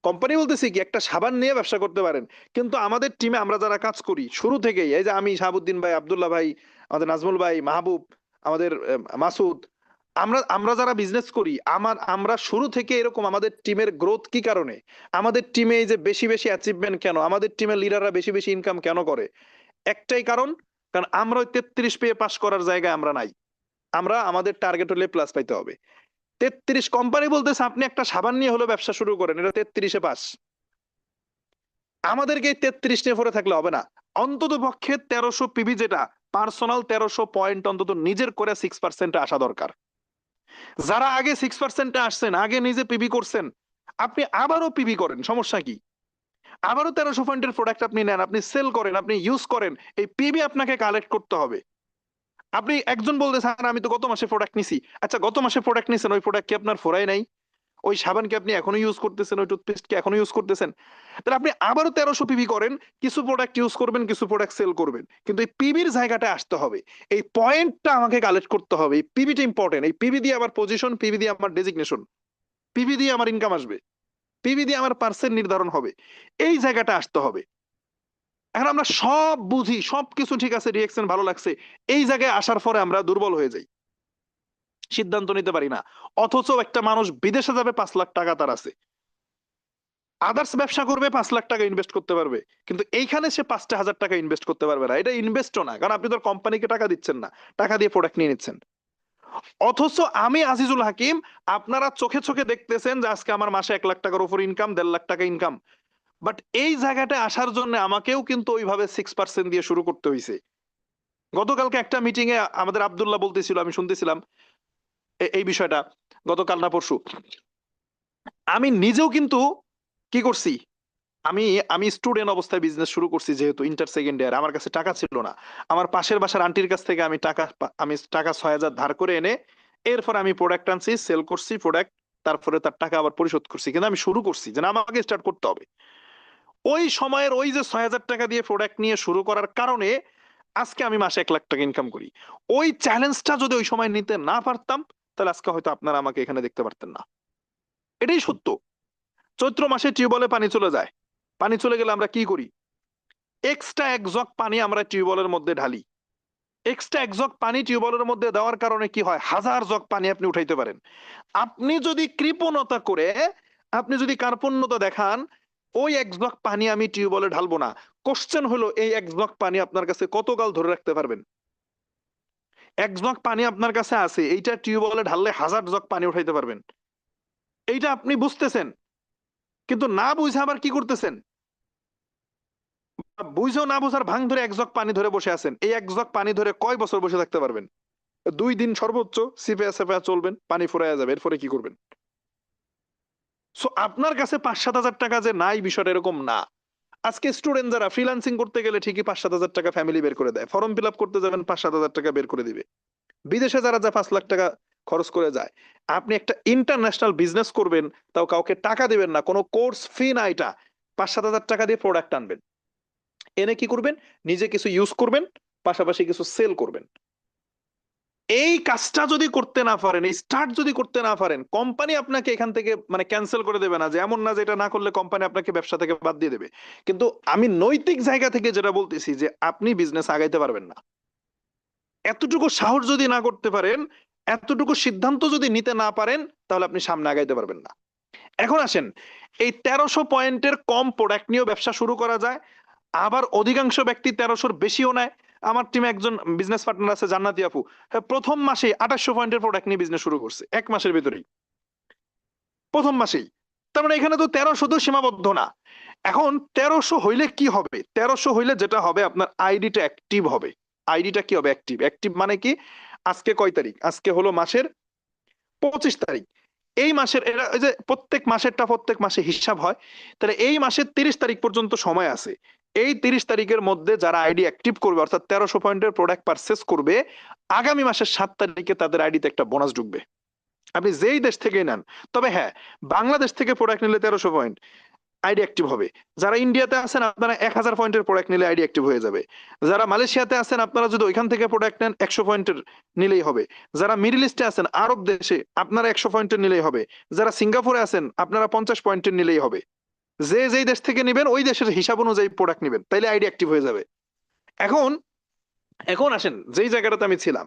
কোম্পানি বলতেছে কি, একটা সাবান নিয়ে ব্যবসা করতে পারেন। কিন্তু আমাদের টিমে আমরা যারা কাজ করি শুরু থেকেই, এই যে আমি, শাহাবুদ্দিন ভাই, আব্দুল্লাহ ভাই, আমাদের নাজমুল ভাই, মাহবুব, আমাদের মাসুদ, আমরা যারা বিজনেস করি, আমরা শুরু থেকে এরকম। আমাদের টিমের গ্রোথ কি কারণে, আমাদের টিমে এই যে বেশি বেশি অ্যাচিভমেন্ট কেন, আমাদের টিমের লিডাররা বেশি বেশি ইনকাম কেন করে? একটাই কারণ, কারণ আমরা ওই 33 পেয়ে পাস করার জায়গায় আমরা নাই। আমরা, আমাদের টার্গেট হলে প্লাস পাইতে হবে। 33, কোম্পানি বলতেছে আপনি একটা সাবান নিয়ে হলো ব্যবসা শুরু করেন, এটা 33-এ পাস। আমাদেরকে 33 নিয়ে পড়ে থাকলে হবে না। অন্তত পক্ষে 1300 পিবি, যেটা পার্সোনাল 1300 পয়েন্ট অন্তত নিজের করে 6%-এ আসা দরকার। যারা আগে 6%-এ আসছেন, আগে নিজে পিবি করছেন, আপনি আবারও পিবি করেন, সমস্যা কি? আবারও 1300 পয়েন্টের প্রোডাক্ট আপনি নেন, আপনি সেল করেন, আপনি ইউজ করেন, এই পিবি আপনাকে কালেক্ট করতে হবে। আপনি একজন বলতে, স্যার আমি তো গত মাসে প্রোডাক্ট নিছি। আচ্ছা, গত মাসে প্রোডাক্ট নিছেন, ওই প্রোডাক্ট কি আপনার ফোরাই নাই? ওই সাবান কি আপনি এখনো ইউজ করতেছেন? ওই টুথপেস্ট কি এখনো ইউজ করতেছেন? তাহলে আপনি আবারও 1300 পিবি করেন, কিছু প্রোডাক্ট ইউজ করবেন, কিছু প্রোডাক্ট সেল করবেন, কিন্তু এই পিবির জায়গাটা আসতে হবে, এই পয়েন্টটা আমাকে কালেক্ট করতে হবে। এই পিবিটা ইম্পর্টেন্ট। এই পিবি দিয়ে আমার পজিশন, পিবি দিয়ে আমার ডেজিগনেশন, পিবি দিয়ে আমার ইনকাম আসবে, পিবি দিয়ে আমার পার্সেন্ট নির্ধারণ হবে। এই জায়গাটা আসতে হবে। এখন আমরা সব বুঝি, সবকিছু ঠিক আছে, রিঅ্যাকশন ভালো লাগছে, এই জায়গায় আসার পরে আমরা দুর্বল হয়ে যাই, সিদ্ধান্ত নিতে পারি না। অথচ একটা মানুষ বিদেশে যাবে, 5 লাখ টাকা তার আছে, আদার্স ব্যবসা করবে, 5 লাখ টাকা ইনভেস্ট করতে পারবে, কিন্তু এইখানে সে 5টা হাজার টাকা ইনভেস্ট করতে পারবে না। এটা ইনভেস্টও না, কারণ আপনি তো কোম্পানিকে টাকা দিচ্ছেন না, টাকা দিয়ে প্রোডাক্ট নিয়ে নিচ্ছেন। অথচ আমি আজিজুল হাকিম, আপনারা চোখে চোখে দেখতেছেন যে আজকে আমার মাসে 1 লাখ টাকার উপর ইনকাম, 1.5 লাখ টাকা ইনকাম। বাট এই জায়গাটা আসার জন্য আমাকেও কিন্তু ওইভাবে 6% দিয়ে শুরু করতে হয়েছে। গতকালকে একটা মিটিং এ আমাদের আব্দুল্লাহ বলতেছিল, আমি শুনতেছিলাম এই বিষয়টা, গতকাল না পরশু, আমি নিজেও কিন্তু কি করছি, আমি আমি স্টুডেন্ট অবস্থায় বিজনেস শুরু করছি, যেহেতু ইন্টার সেকেন্ড ইয়ার, আমার কাছে টাকা ছিল না। আমার পাশের বাসার আন্টির কাছ থেকে আমি টাকা 6,000 ধার করে এনে এরপর আমি প্রোডাক্ট আনছি, সেল করছি প্রোডাক্ট, তারপরে তার টাকা আবার পরিশোধ করছি। কিন্তু আমি শুরু করছি যে না, আমাকে স্টার্ট করতে হবে। ওই সময়ের ওই যে 6,000 টাকা দিয়ে প্রোডাক্ট নিয়ে শুরু করার কারণে আজকে আমি মাসে 1 লাখ টাকা ইনকাম করি। ওই চ্যালেঞ্জটা যদি ওই সময় নিতে না পারতাম, তাহলে আজকে হয়তো আপনারা আমাকে এখানে দেখতে পারতেন না। এটাই সত্য। চৈত্র মাসে টিউবওয়েলে পানি চলে যায়, পানি চলে গেলে আমরা কি করি? এক্সট্রা 1 জগ পানি আমরা টিউবওয়েলের মধ্যে ঢালি। এক্সট্রা 1 জগ পানি টিউবওয়েলের মধ্যে দেওয়ার কারণে কি হয়? 1000 জগ পানি আপনি উঠাইতে পারেন। আপনি যদি কৃপণতা করে, আপনি যদি কার্পণ্যতা দেখান, ওই 1 জগ পানি আমি টিউবওয়েলে ঢালবো না। কোশ্চেন হলো, এই 1 জগ পানি আপনার কাছে কতকাল ধরে রাখতে পারবেন? 1 জগ পানি আপনার কাছে আছে, এইটা টিউবওয়েলে ঢাললে 1000 জগ পানি উঠাইতে পারবেন। এইটা আপনি বুঝতেছেন, কিন্তু না বুঝে আবার কি করতেছেন? বুঝেও না বুঝার ভাঙ ধরে 1 জগ পানি ধরে বসে আছেন। এই 1 জগ পানি ধরে কয় বছর বসে থাকতে পারবেন? 2 দিন সর্বোচ্চ সিপে সাপে চলবেন, পানি ফুরাইয়া যাবে, এরপরে কি করবেন? সো আপনার কাছে 5-7 হাজার টাকা যে নাই, বিষয়টা এরকম না। আজকে স্টুডেন্ট যারা ফ্রিল্যান্সিং করতে গেলে ঠিকই 5-7 হাজার টাকা ফ্যামিলি বের করে দেয়, ফর্ম ফিল আপ করতে যাবেন 5-7 হাজার টাকা বের করে দিবে। বিদেশে যারা 5 লাখ টাকা খরচ করে যায়, আপনি একটা ইন্টারন্যাশনাল বিজনেস করবেন, তাও কাউকে টাকা দিবেন না, কোনো কোর্স ফি না, এটা 5-7 হাজার টাকা দিয়ে প্রোডাক্ট আনবেন, এনে কি করবেন? নিজে কিছু ইউজ করবেন, পাশাপাশি কিছু সেল করবেন। এই কাজটা যদি করতে না পারেন, এই স্টার্ট যদি করতে না পারেন, কোম্পানি আপনাকে এখান থেকে মানে ক্যান্সেল করে দেবে না, যে এমন না যে এটা না করলে কোম্পানি আপনাকে ব্যবসা থেকে বাদ দিয়ে দেবে। কিন্তু আমি নৈতিক জায়গা থেকে যেটা বলতেছি, যে আপনি বিজনেস আগাইতে পারবেন না। এতটুকু সাহস যদি না করতে পারেন, এতটুকু সিদ্ধান্ত যদি নিতে না পারেন, তাহলে আপনি সামনে আগাইতে পারবেন না। এখন আসেন, এই 1300 পয়েন্টের কম প্রোডাক্ট নিয়েও ব্যবসা শুরু করা যায়, আবার অধিকাংশ ব্যক্তি 1300-র বেশিও নেয়। আমার টিমে একজন বিজনেস পার্টনার আছে, জান্নাতি আপু, হ্যাঁ, প্রথম মাসে 2800 পয়েন্টের প্রোডাক্ট নিয়ে বিজনেস শুরু করছে, 1 মাসের ভিতরেই, প্রথম মাসেই। তার মানে এখানে তো 1300 তো সীমাবদ্ধ না। এখন 1300 হইলে কি হবে? 1300 হইলে যেটা হবে, আপনার আইডিটা অ্যাক্টিভ হবে। আইডিটা কি হবে? অ্যাক্টিভ। অ্যাক্টিভ মানে কি? আজকে কয় তারিখ? আজকে হলো মাসের 25 তারিখ। এই মাসের এরা ওই যে প্রত্যেক মাসেরটা প্রত্যেক মাসে হিসাব হয়, তাহলে এই মাসের 30 তারিখ পর্যন্ত সময় আছে। এই 30 তারিখের মধ্যে যারা আইডি অ্যাক্টিভ করবে, অর্থাৎ 1300 পয়েন্টের প্রোডাক্ট পারচেস করবে, আগামী মাসের 7 তারিখে তাদের আইডিতে একটা বোনাস ঢুকবে। আপনি যেই দেশ থেকেই নেন, তবে হ্যাঁ, বাংলাদেশ থেকে প্রোডাক্ট নিলে 1300 পয়েন্ট আইডি অ্যাক্টিভ হবে। যারা ইন্ডিয়াতে আছেন, আপনারা 1000 পয়েন্টের প্রোডাক্ট নিলে আইডি অ্যাক্টিভ হয়ে যাবে। যারা মালয়েশিয়াতে আছেন, আপনারা যদি ওইখান থেকে প্রোডাক্ট নেন 100 পয়েন্টের নিলেই হবে। যারা মিডল ইস্টে আছেন, আরব দেশে, আপনারা 100 পয়েন্টের নিলেই হবে। যারা সিঙ্গাপুরে আছেন, আপনারা 50 পয়েন্টের নিলেই হবে। যে যেই দেশ থেকে নেবেন, ওই দেশের হিসাব অনুযায়ী প্রোডাক্ট নেবেন, তাইলে আইডি অ্যাক্টিভ হয়ে যাবে। এখন এখন আসেন যেই জায়গাটাতে আমি ছিলাম,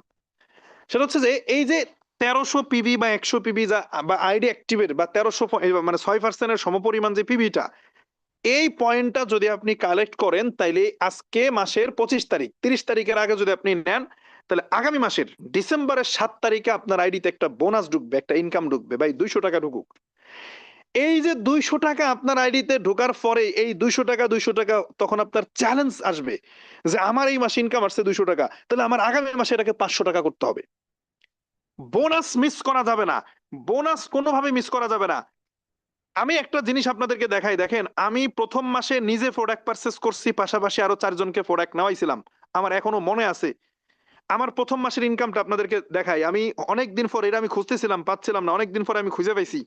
সেটা হচ্ছে যে এই যে 1300 পিবি বা 100 পিবি বা আইডি অ্যাক্টিভের বা 1300 মানে 6% সমপরিমাণ যে পিবিটা, এই পয়েন্টটা যদি আপনি কালেক্ট করেন, তাইলে আজকে মাসের 25 তারিখ, 30 তারিখের আগে যদি আপনি নেন, তাহলে আগামী মাসের ডিসেম্বরের 7 তারিখে আপনার আইডিতে একটা বোনাস ঢুকবে, একটা ইনকাম ঢুকবে। ভাই 200 টাকা ঢুকুক। এই যে 200 টাকা আপনার আইডিতে ঢোকার পরে, এই 200 টাকা তখন আপনার চ্যালেঞ্জ আসবে, যে আমার এই মাসে ইনকাম আসছে 200 টাকা, তাহলে আমার আগামী মাসে এটাকে 500 টাকা করতে হবে। বোনাস মিস করা যাবে না, বোনাস কোনোভাবে মিস করা যাবে না। আমি একটা জিনিস আপনাদেরকে দেখাই, দেখেন, আমি প্রথম মাসে নিজে প্রোডাক্ট পারচেস করছি, পাশাপাশি আরো 4 জনকে প্রোডাক্ট নেওয়াইছিলাম। আমার এখনো মনে আছে, আমার প্রথম মাসের ইনকামটা আপনাদেরকে দেখাই। আমি অনেকদিন পর, এটা আমি খুঁজতেছিলাম, পাচ্ছিলাম না, অনেকদিন পরে আমি খুঁজে পাইছি।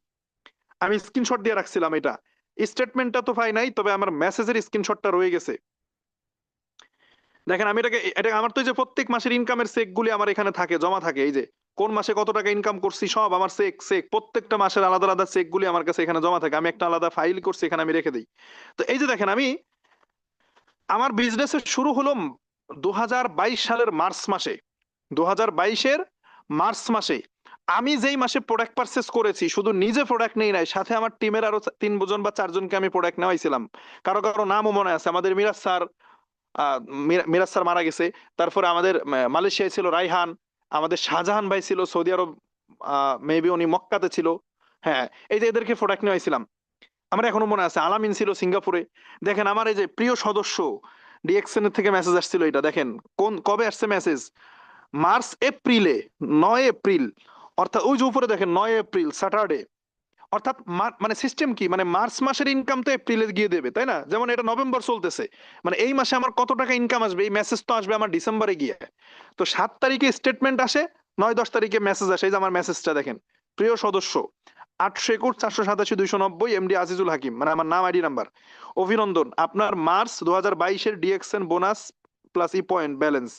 আমি স্ক্রিনশট দিয়ে রাখছিলাম, এটা স্টেটমেন্টটা তো পাই নাই, তবে আমার মেসেজের স্ক্রিনশটটা রয়ে গেছে। দেখেন, আমি এটা আমার তো এই যে প্রত্যেক মাসের ইনকামের চেক গুলি আমার এখানে থাকে, জমা থাকে। এই যে কোন মাসে কত টাকা ইনকাম করছি, সব আমার চেক প্রত্যেকটা মাসের আলাদা আলাদা চেক গুলি আমার কাছে এখানে জমা থাকে। আমি একটা আলাদা ফাইল করছি, এখানে আমি রেখে দিই। তো এই যে দেখেন, আমি আমার বিজনেস শুরু হলো 2022 সালের মার্চ মাসে। 2022-এর মার্চ মাসে আমি যেই মাসে প্রোডাক্ট পারচেস করেছি, শুধু নিজে প্রোডাক্ট নেই নাই, সাথে আমার টিমের আরো 3 জন বা 4 জনকে আমি প্রোডাক্ট নেওয়াইছিলাম। কারো কারো নামও মনে আছে, আমাদের মিরাজ স্যার, মিরাজ স্যার মারা গেছে। তারপরে আমাদের মালয়েশিয়ায় ছিল রাইহান, আমাদের শাহজাহান ভাই ছিল সৌদি আরব, মেবি উনি মক্কাতে ছিল। হ্যাঁ, এই যে এদেরকে প্রোডাক্ট নিয়েছিলাম। আমার এখনো মনে আছে, আলামিন ছিল সিঙ্গাপুরে। দেখেন, আমার এই যে প্রিয় সদস্য ডিএক্সএন থেকে মেসেজ আসছিল, এটা দেখেন কবে আসছে মেসেজ, মার্চ এপ্রিলে, 9 এপ্রিল, অর্থাৎ ওই যে উপরে দেখেন 9 এপ্রিল স্যাটারডে, অর্থাৎ মানে সিস্টেম কি, মানে মার্চ মাসের ইনকাম তো এপ্রিলে গিয়ে দেবে, তাই না? যেমন এটা নভেম্বর চলতেছে, মানে এই মাসে আমার কত টাকা ইনকাম আসবে এই মেসেজ তো আসবে আমার ডিসেম্বরে গিয়ে। তো 7 তারিখে স্টেটমেন্ট আসে, 9-10 তারিখে মেসেজ আসে। এই যে আমার মেসেজটা দেখেন, প্রিয় সদস্য 821-487-290 এমডি আজিজুল হাকিম, মানে আমার নাম আইডি নাম্বার। অভিনন্দন, আপনার মার্চ 2022-এর DXN bonus plus e point balance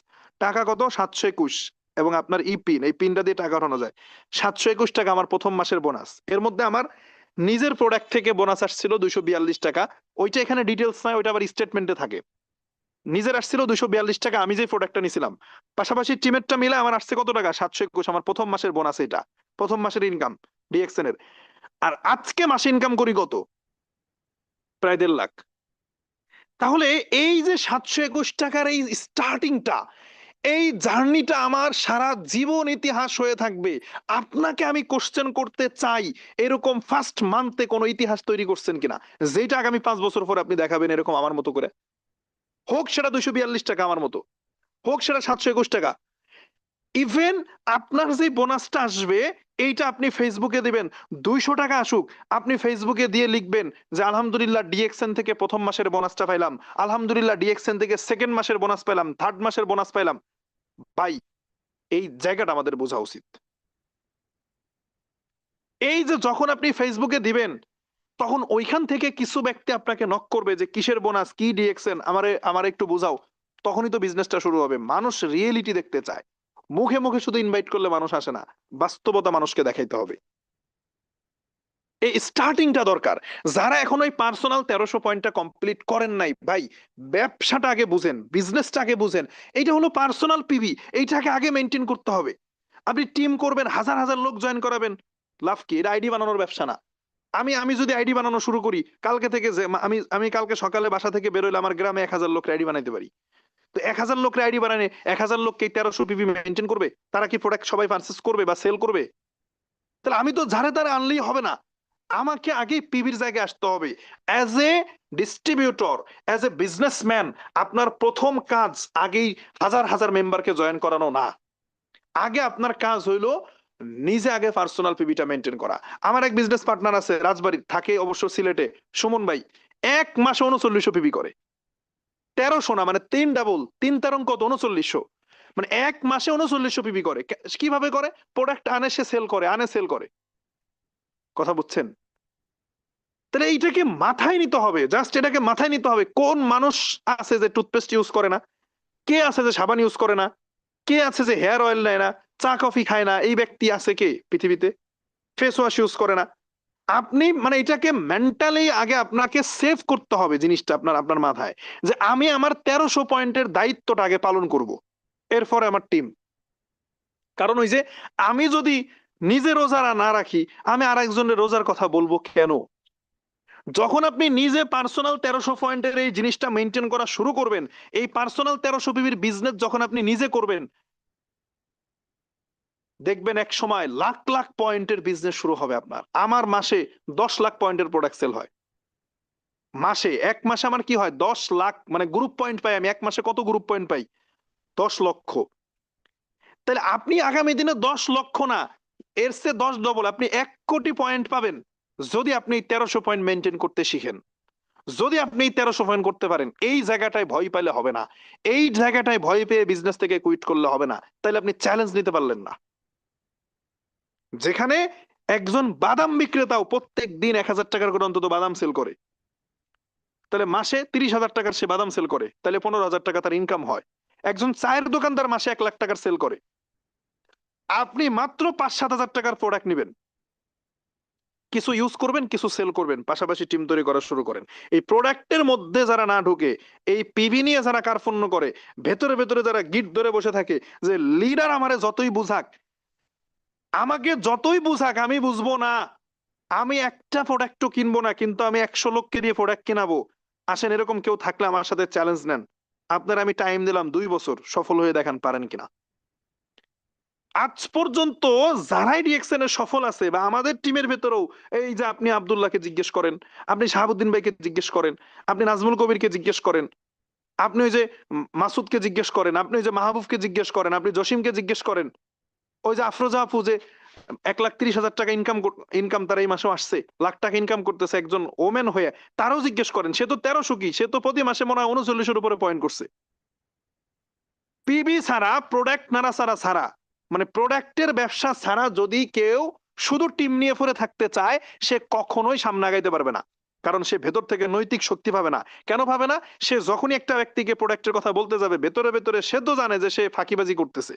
টাকা কত 721, এবং আপনার ই পিন, এই পিনটা দিয়ে টাকা উঠানো যায়। 721 টাকা আমার প্রথম মাসের বোনাস। এর মধ্যে আমার নিজের প্রোডাক্ট থেকে বোনাস আসছিল 242 টাকা। ওইটা এখানে ডিটেলস নাই, ওইটা আবার স্টেটমেন্টে থাকে। নিজের আসছিল 242 টাকা, আমি যে প্রোডাক্টটা নিছিলাম। পাশাপাশি টিমেরটা মিলে আমার আসছে কত টাকা 721, আমার প্রথম মাসের বোনাস। এটা প্রথম মাসের ইনকাম ডিএক্সএন এর। আর আজকে মাসে ইনকাম করি কত, প্রায় 1.5 লাখ। তাহলে এই যে 721 টাকার এই স্টার্টিংটা, এই জার্নিটা আমার সারা জীবন ইতিহাস হয়ে থাকবে। আপনাকে আমি কোশ্চেন করতে চাই, এরকম ফার্স্ট মান্থে কোনো ইতিহাস তৈরি করছেন কিনা, যেটা আগামী 5 বছর পর আপনি দেখাবেন এরকম আমার মতো করে। হোক সেটা 242 টাকা আমার মতো, হোক সেটা 721 টাকা। ইভেন আপনার যে বোনাসটা আসবে এইটা আপনি ফেসবুকে দিবেন, 200 টাকা আসুক, আপনি ফেসবুকে দিয়ে লিখবেন যে আলহামদুলিল্লাহ ডিএক্সএন থেকে প্রথম মাসের বোনাসটা পাইলাম, আলহামদুলিল্লাহ ডিএক্সএন থেকে সেকেন্ড মাসের বোনাস পাইলাম, থার্ড মাসের বোনাস পাইলাম। ভাই, এই জায়গাটা আমাদের বোঝা উচিত। এই যে যখন আপনি ফেসবুকে দিবেন, তখন ওইখান থেকে কিছু ব্যক্তি আপনাকে নক করবে যে কিসের বোনাস, কি ডিএক্সএন, আমারে একটু বোঝাও। তখনই তো বিজনেসটা শুরু হবে। মানুষ রিয়েলিটি দেখতে চায়, মুখে মুখে শুধু ইনভাইট করলে মানুষ আসে না, বাস্তবতা মানুষকে দেখাইতে হবে। এই স্টার্টিংটা দরকার। যারা এখন ওই পার্সোনাল 1300 পয়েন্টটা কমপ্লিট করেন নাই, ভাই ব্যবসাটা আগে বুঝেন, বিজনেসটা আগে বুঝেন। এইটা হলো পার্সোনাল পিভি, এইটাকে আগে মেনটেন করতে হবে। আপনি টিম করবেন, হাজার হাজার লোক জয়েন করাবেন, লাভ কি? এটা আইডি বানানোর ব্যবসা না। আমি যদি আইডি বানানো শুরু করি কালকে থেকে, যে আমি কালকে সকালে বাসা থেকে বেরোলে আমার গ্রামে 1000 লোক আইডি বানাইতে পারি। তো 1000 লোক আইডি বানানে 1000 লোককে 1300 পিভি মেনটেন করবে? তারা কি প্রোডাক্ট সবাই পারচেজ করবে বা সেল করবে? তাহলে আমি তো ঝাড়ে তারে আনলেই হবে না, আমাকে আগে পিভির জায়গায় আসতে হবে। As a distributor, as a businessman, আপনার প্রথম কাজ আগেই হাজার হাজার মেম্বারকে জয়েন করানো না। আগে আপনার কাজ হইলো নিজে আগে পার্সোনাল পিভিটা মেনটেন করা। আমার এক বিজনেস পার্টনার আছে রাজবাড়ী, থাকে অবশ্য সিলেটে, সুমন ভাই। এক মাসে 3900 পিভি করে, 1300 না, মানে 3 ডাবল, 3 তেরং কত 3900, মানে এক মাসে 3900 পিভি করে। কিভাবে করে? প্রোডাক্ট আনে সে সেল করে, আনে সেল করে। কথা বুঝছেন? তাহলে এইটাকে মাথায় নিতে হবে, জাস্ট এটাকে মাথায় নিতে হবে। কোন মানুষ আছে যে টুথপেস্ট ইউজ করে না? কে আছে যে সাবান ইউজ করে না? কে আছে যে হেয়ার অয়েল নেয় না, চা কফি খায় না? এই ব্যক্তি আছে কে পৃথিবীতে? ফেস ওয়াশ ইউজ করে না? আপনি মানে এটাকে মেন্টালি আগে আপনাকে সেভ করতে হবে জিনিসটা আপনার মাথায়, যে আমি আমার 1300 পয়েন্টের দায়িত্বটা আগে পালন করব, এরপরে আমার টিম। কারণ ওই যে আমি যদি নিজে রোজা না রাখি, আমি আর একজনের রোজার কথা বলবো কেন? যখন আপনি নিজে পার্সোনাল 1300 পয়েন্টের এই জিনিসটা মেনটেন করা শুরু করবেন, এই পার্সোনাল 1300 পিবির বিজনেস যখন আপনি নিজে করবেন, দেখবেন এক সময় লাখ লাখ পয়েন্টের বিজনেস শুরু হবে আপনার। আমার মাসে 10 লাখ পয়েন্টের প্রোডাক্ট সেল হয় মাসে। এক মাসে আমার কি হয়, 10 লাখ, মানে গ্রুপ পয়েন্ট পাই আমি। এক মাসে কত গ্রুপ পয়েন্ট পাই? 10 লক্ষ। তাহলে আপনি আগামী দিনে 10 লক্ষ না, এর চেয়ে 10 ডবল, আপনি 1 কোটি পয়েন্ট পাবেন যদি আপনি 1300 পয়েন্ট মেনটেন করতে শিখেন। যদি আপনি 1300 পয়েন্ট করতে পারেন, এই জায়গাটায় ভয় পাইলে হবে না। এই জায়গাটায় ভয় পেয়ে বিজনেস থেকে কুইট করলে হবে না। তাইলে আপনি চ্যালেঞ্জ নিতে পারলেন না। যেখানে একজন বাদাম বিক্রেতাও প্রত্যেক দিন 1000 টাকার করে অন্তত বাদাম সেল করে, তাহলে মাসে 30,000 টাকার সে বাদাম সেল করে, তাহলে 15,000 টাকা তার ইনকাম হয়। একজন চায়ের দোকানদার মাসে 1 লাখ টাকার সেল করে। আপনি মাত্র 5-7 হাজার টাকার প্রোডাক্ট নেবেন, কিছু ইউজ করবেন, কিছু সেল করবেন, পাশাপাশি টিম তৈরি করা শুরু করেন। এই প্রোডাক্টের মধ্যে যারা না ঢুকে, এই পিভি নিয়ে যারা কার্পণ্য করে, ভেতরে ভেতরে যারা গিট ধরে বসে থাকে যে লিডার আমারে যতই বুঝাক, আমাকে যতই বুঝাক, আমি বুঝবো না, আমি একটা প্রোডাক্টও কিনবো না, কিন্তু আমি 100 লোককে দিয়ে প্রোডাক্ট কিনাবো। আসেন, এরকম কেউ থাকলে আমার সাথে চ্যালেঞ্জ নেন। আপনার আমি টাইম দিলাম 2 বছর, সফল হয়ে দেখান পারেন কিনা। আজ পর্যন্ত যারাই ডিএক্সএন এর সফল আছে, বা আমাদের টিমের ভেতরেও, এই যে আপনি আব্দুল্লাহকে জিজ্ঞেস করেন, আপনি শাহাবুদ্দিন ভাইকে জিজ্ঞেস করেন, আপনি নাজমুল কবিরকে জিজ্ঞেস করেন, আপনি ওই যে মাসুদকে জিজ্ঞেস করেন, আপনি ওই যে মাহবুবকে জিজ্ঞেস করেন, আপনি জসিমকে জিজ্ঞেস করেন, ওই যে আফরোজা আপু যে 1,30,000 টাকা ইনকাম তার এই মাসেও আসছে, লাখ টাকা ইনকাম করতেছে একজন ওমেন হয়ে, তারও জিজ্ঞেস করেন, সে তো 1300 কি, সে তো প্রতি মাসে মনে হয় 39-এর উপরে পয়েন্ট করছে। পিবি ছাড়া, প্রোডাক্ট নাড়াচাড়া ছাড়া, মানে প্রোডাক্টের ব্যবসা ছাড়া যদি কেউ শুধু টিম নিয়ে পড়ে থাকতে চায়, সে কখনোই সামনে আগাইতে পারবে না। কারণ সে ভেতর থেকে নৈতিক শক্তি পাবে না। কেন পাবে না? সে যখনই একটা ব্যক্তিকে প্রোডাক্টের কথা বলতে যাবে, ভেতরে ভেতরে সে তো জানে যে সে ফাঁকিবাজি করতেছে।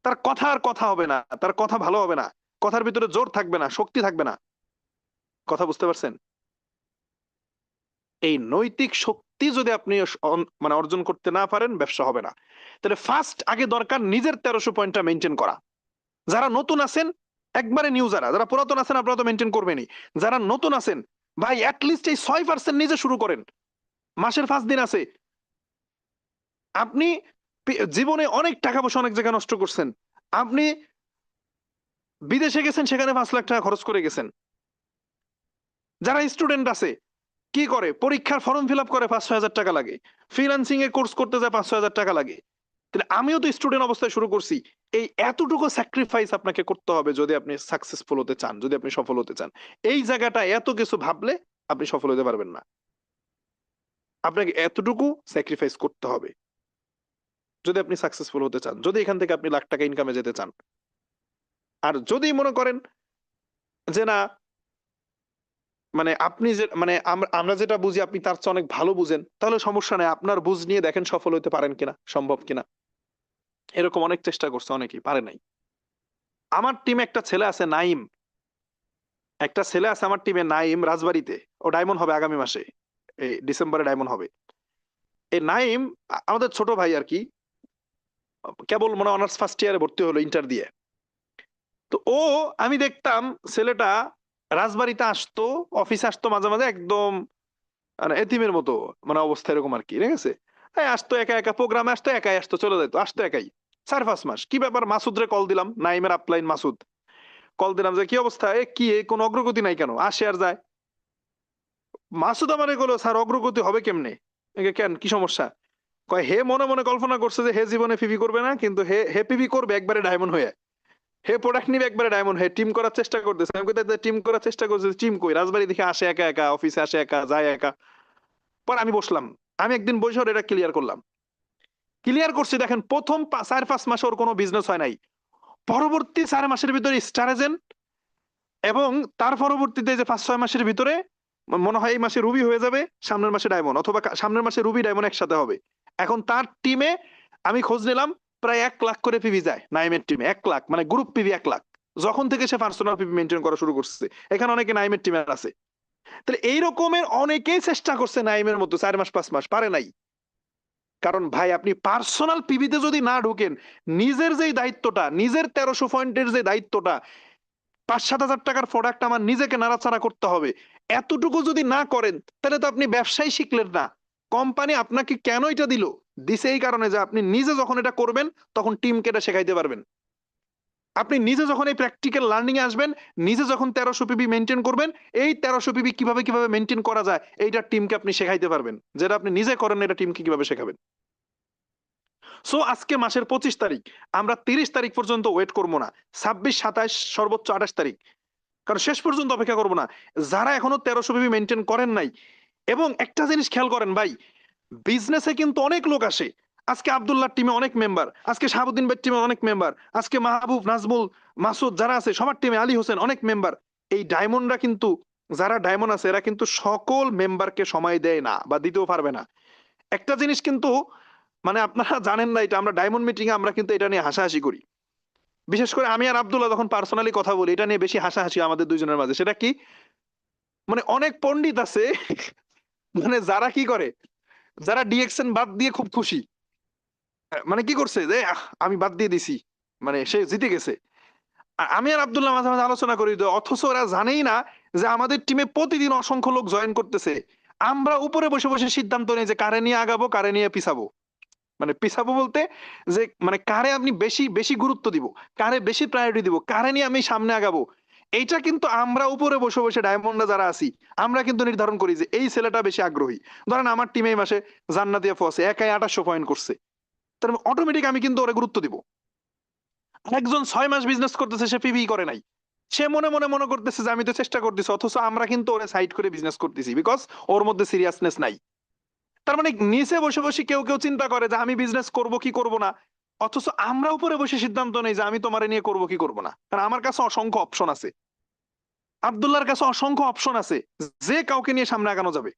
তার কথা আর কথা হবে না, তার কথা ভালো হবে না, কথার ভিতরে জোর থাকবে না, শক্তি থাকবে না। কথা বুঝতে পারছেন? এই নৈতিক শক্তি যদি আপনি মানে অর্জন করতে না পারেন, ব্যবসা হবে না। তাহলে ফার্স্ট আগে দরকার নিজের 1300 পয়েন্টটা মেনটেন করা। যারা নতুন আছেন, একবারে নিউ, যারা পুরাতন আছেন আপনারা তো মেনটেন করবেনই। যারা নতুন আছেন ভাই, অ্যাটলিস্ট এই 6% নিজে শুরু করেন। মাসের 5 দিন আছে, আপনি জীবনে অনেক টাকা পয়সা অনেক জায়গায় নষ্ট করছেন। আপনি বিদেশে গেছেন, সেখানে 5 লাখ টাকা খরচ করে গেছেন। যারা স্টুডেন্ট আছে, কি করে, পরীক্ষার ফর্ম ফিল আপ করে 5-6 হাজার টাকা লাগে, ফ্রিল্যান্সিং এ কোর্স করতে যায় 5-6 হাজার টাকা লাগে। তাহলে আমিও তো স্টুডেন্ট অবস্থায় শুরু করছি। এই এতটুকু স্যাক্রিফাইস আপনাকে করতে হবে যদি আপনি সাকসেসফুল হতে চান, যদি আপনি সফল হতে চান। এই জায়গাটা এত কিছু ভাবলে আপনি সফল হতে পারবেন না। আপনাকে এতটুকু স্যাক্রিফাইস করতে হবে যদি আপনি সাকসেসফুল হতে চান, যদি এখান থেকে আপনি লাখ টাকা ইনকামে যেতে চান। আর যদি মনে করেন যে না, মানে আপনি যে, মানে আমরা যেটা বুঝি আপনি তার চেয়ে অনেক ভালো বুঝেন, তাহলে সমস্যা নেই, আপনার বুঝ নিয়ে দেখেন সফল হতে পারেন কিনা, সম্ভব কিনা। এরকম অনেক চেষ্টা করছে, অনেকেই পারে নাই। আমার টিমে একটা ছেলে আছে নাইম, একটা ছেলে আছে আমার টিমে নাইম, রাজবাড়িতে। ও ডায়মন্ড হবে আগামী মাসে, এই ডিসেম্বরে ডায়মন্ড হবে। এই নাইম আমাদের ছোট ভাই আর কি, কেবল মনে অনার্স ফার্স্ট ইয়ারে ভর্তি হলো ইন্টার দিয়ে। তো আমি দেখতাম ছেলেটা রাজবাড়িতে আসতো, অফিসে আসতো মাঝে মাঝে, একদম মানে এতিমের মতো মানে অবস্থা এরকম আর কি, ঠিক আছে। আসতো একা একা, প্রোগ্রামে আসতো একাই, আসতো চলে যেত, আসতো একাই। 4-5 মাস কি ব্যাপার, মাসুদ রে কল দিলাম, নাইমের আপলাইন মাসুদ, কল দিলাম যে কি অবস্থা, কি কোনো অগ্রগতি নাই কেন, আসে আর যায়। মাসুদ আমারে বললো, স্যার অগ্রগতি হবে কেমনে? কেন, কি সমস্যা? কয় হে মনে মনে কল্পনা করছে যে হে জীবনে পিভি করবে না, কিন্তু হে হে পিভি করবে একবারে ডায়মন্ড হয়ে, হে প্রোডাক্ট নিবে একবারে ডায়মন্ড হয়ে, টিম করার চেষ্টা করতেছে। আমি কোথায় টিম করার চেষ্টা করছে, টিম কই, রাজবাড়ি দেখে আসে একা একা, অফিসে আসে একা, যায় একা। পর আমি বসলাম, আমি একদিন বসে ওর এটা ক্লিয়ার করলাম। ক্লিয়ার করছি, দেখেন প্রথম 4-5 মাসে ওর কোনো বিজনেস হয় নাই, পরবর্তী 4 মাসের ভিতরে স্টার এজেন্ট, এবং তার পরবর্তীতে যে 5-6 মাসের ভিতরে মনে হয় এই মাসে রুবি হয়ে যাবে, সামনের মাসে ডায়মন্ড, অথবা সামনের মাসে রুবি ডায়মন্ড একসাথে হবে। এখন তার টিমে আমি খোঁজ নিলাম, প্রায় 1 লাখ করে পিভি যায় নাইমের টিমে, 1 লাখ, মানে গ্রুপ পিভি 1 লাখ, যখন থেকে সে পার্সোনাল পিভি মেনটেন করা শুরু করছে। এখানে অনেকে নাইমের টিমে আছে। তাহলে এই রকমের অনেকেই চেষ্টা করছে নাইমের মতো, 4-5 মাস পারে নাই। কারণ ভাই, আপনি পার্সোনাল পিভিতে যদি না ঢুকেন, নিজের যে দায়িত্বটা, নিজের 1300 পয়েন্টের যে দায়িত্বটা, 5-7 হাজার টাকার প্রোডাক্ট আমার নিজেকে নাড়াচাড়া করতে হবে, এতটুকু যদি না করেন, তাহলে তো আপনি ব্যবসায় শিখলেন না। কোম্পানি আপনাকে কেন এটা দিল? দিছে এই কারণে যে আপনি নিজে যখন এটা করবেন, তখন টিমকে এটা শেখাইতে পারবেন। আপনি নিজে যখন এই প্র্যাকটিক্যাল লার্নিং এ আসবেন, নিজে যখন 1300 পিবি মেনটেন করবেন, এই 1300 পিবি কিভাবে কিভাবে মেনটেন করা যায়, এইটা টিমকে আপনি শেখাইতে পারবেন। যেটা আপনি নিজে করেন না, এটা টিমকে কিভাবে শেখাবেন। সো আজকে মাসের 25 তারিখ, আমরা 30 তারিখ পর্যন্ত ওয়েট করবো না, 26, 27, সর্বোচ্চ 28 তারিখ, কারণ শেষ পর্যন্ত অপেক্ষা করবো না। যারা এখনো 1300 পিবি মেনটেন করেন নাই, এবং একটা জিনিস খেয়াল করেন ভাই, বিজনেসে কিন্তু অনেক লোক আসে। আজকে আব্দুল্লাহ টিমে অনেক মেম্বার, আজকে শাহাবুদ্দিন ভাই টিমে অনেক মেম্বার, আজকে মাহবুব, নাজমুল, মাসুদ যারা আছে সবার টিমে, আলী হোসেন অনেক মেম্বার। এই ডায়মন্ডরা কিন্তু, যারা ডায়মন্ড আছে, এরা কিন্তু সকল মেম্বারকে সময় দেয় না বা দিতেও পারবে না। একটা জিনিস কিন্তু মানে আপনারা জানেন না, এটা আমরা ডায়মন্ড মিটিং এ আমরা কিন্তু এটা নিয়ে হাসাহাসি করি। বিশেষ করে আমি আর আব্দুল্লাহ যখন পার্সোনালি কথা বলি, এটা নিয়ে বেশি হাসাহাসি আমাদের দুইজনের মাঝে। সেটা কি, মানে অনেক পণ্ডিত আছে মানে যারা কি করে, যারা ডিএক্সএন বাদ দিয়ে খুব খুশি, মানে কি করছে যে আমি বাদ দিয়ে দিছি, মানে সে জিতে গেছে। আমি আর আব্দুল্লাহ মাঝে মাঝে আলোচনা করি, অথচ ওরা জানেই না যে আমাদের টিমে প্রতিদিন অসংখ্য লোক জয়েন করতেছে। আমরা উপরে বসে বসে সিদ্ধান্ত নেই যে কারে নিয়ে আগাবো, কারে নিয়ে পিছাবো। মানে পিছাবো বলতে যে মানে কারে আপনি বেশি বেশি গুরুত্ব দিব, কারে বেশি প্রায়োরিটি দিব, কারে নিয়ে আমি সামনে আগাবো। এইটা কিন্তু আমরা উপরে বসে বসে ডায়মন্ডে যারা আছি, আমরা কিন্তু নির্ধারণ করি যে এই ছেলেটা বেশি আগ্রহী। ধরেন আমার টিমে এই মাসে জান্নাতি আপু আছে, একাই 2800 পয়েন্ট করছে, তার অটোমেটিক আমি কিন্তু ওরে গুরুত্ব দিব। একজন 6 মাস বিজনেস করতেছে, সে পিভি করে নাই, সে মনে মনে মনে করতেছে যে আমি তো চেষ্টা করতেছি, অথচ আমরা কিন্তু ওরে সাইড করে বিজনেস করতেছি, বিকজ ওর মধ্যে সিরিয়াসনেস নাই। তার মানে নিচে বসে বসে কেউ কেউ চিন্তা করে যে আমি বিজনেস করব কি করব না, অথচ আমরা উপরে বসে সিদ্ধান্ত নেই যে আমি তোমারে নিয়ে করব কি করব না। কারণ আমার কাছে অসংখ্য অপশন আছে, আব্দুল্লাহর কাছে অসংখ্য অপশন আছে, যে কাউকে নিয়ে সামনে আগানো যাবে।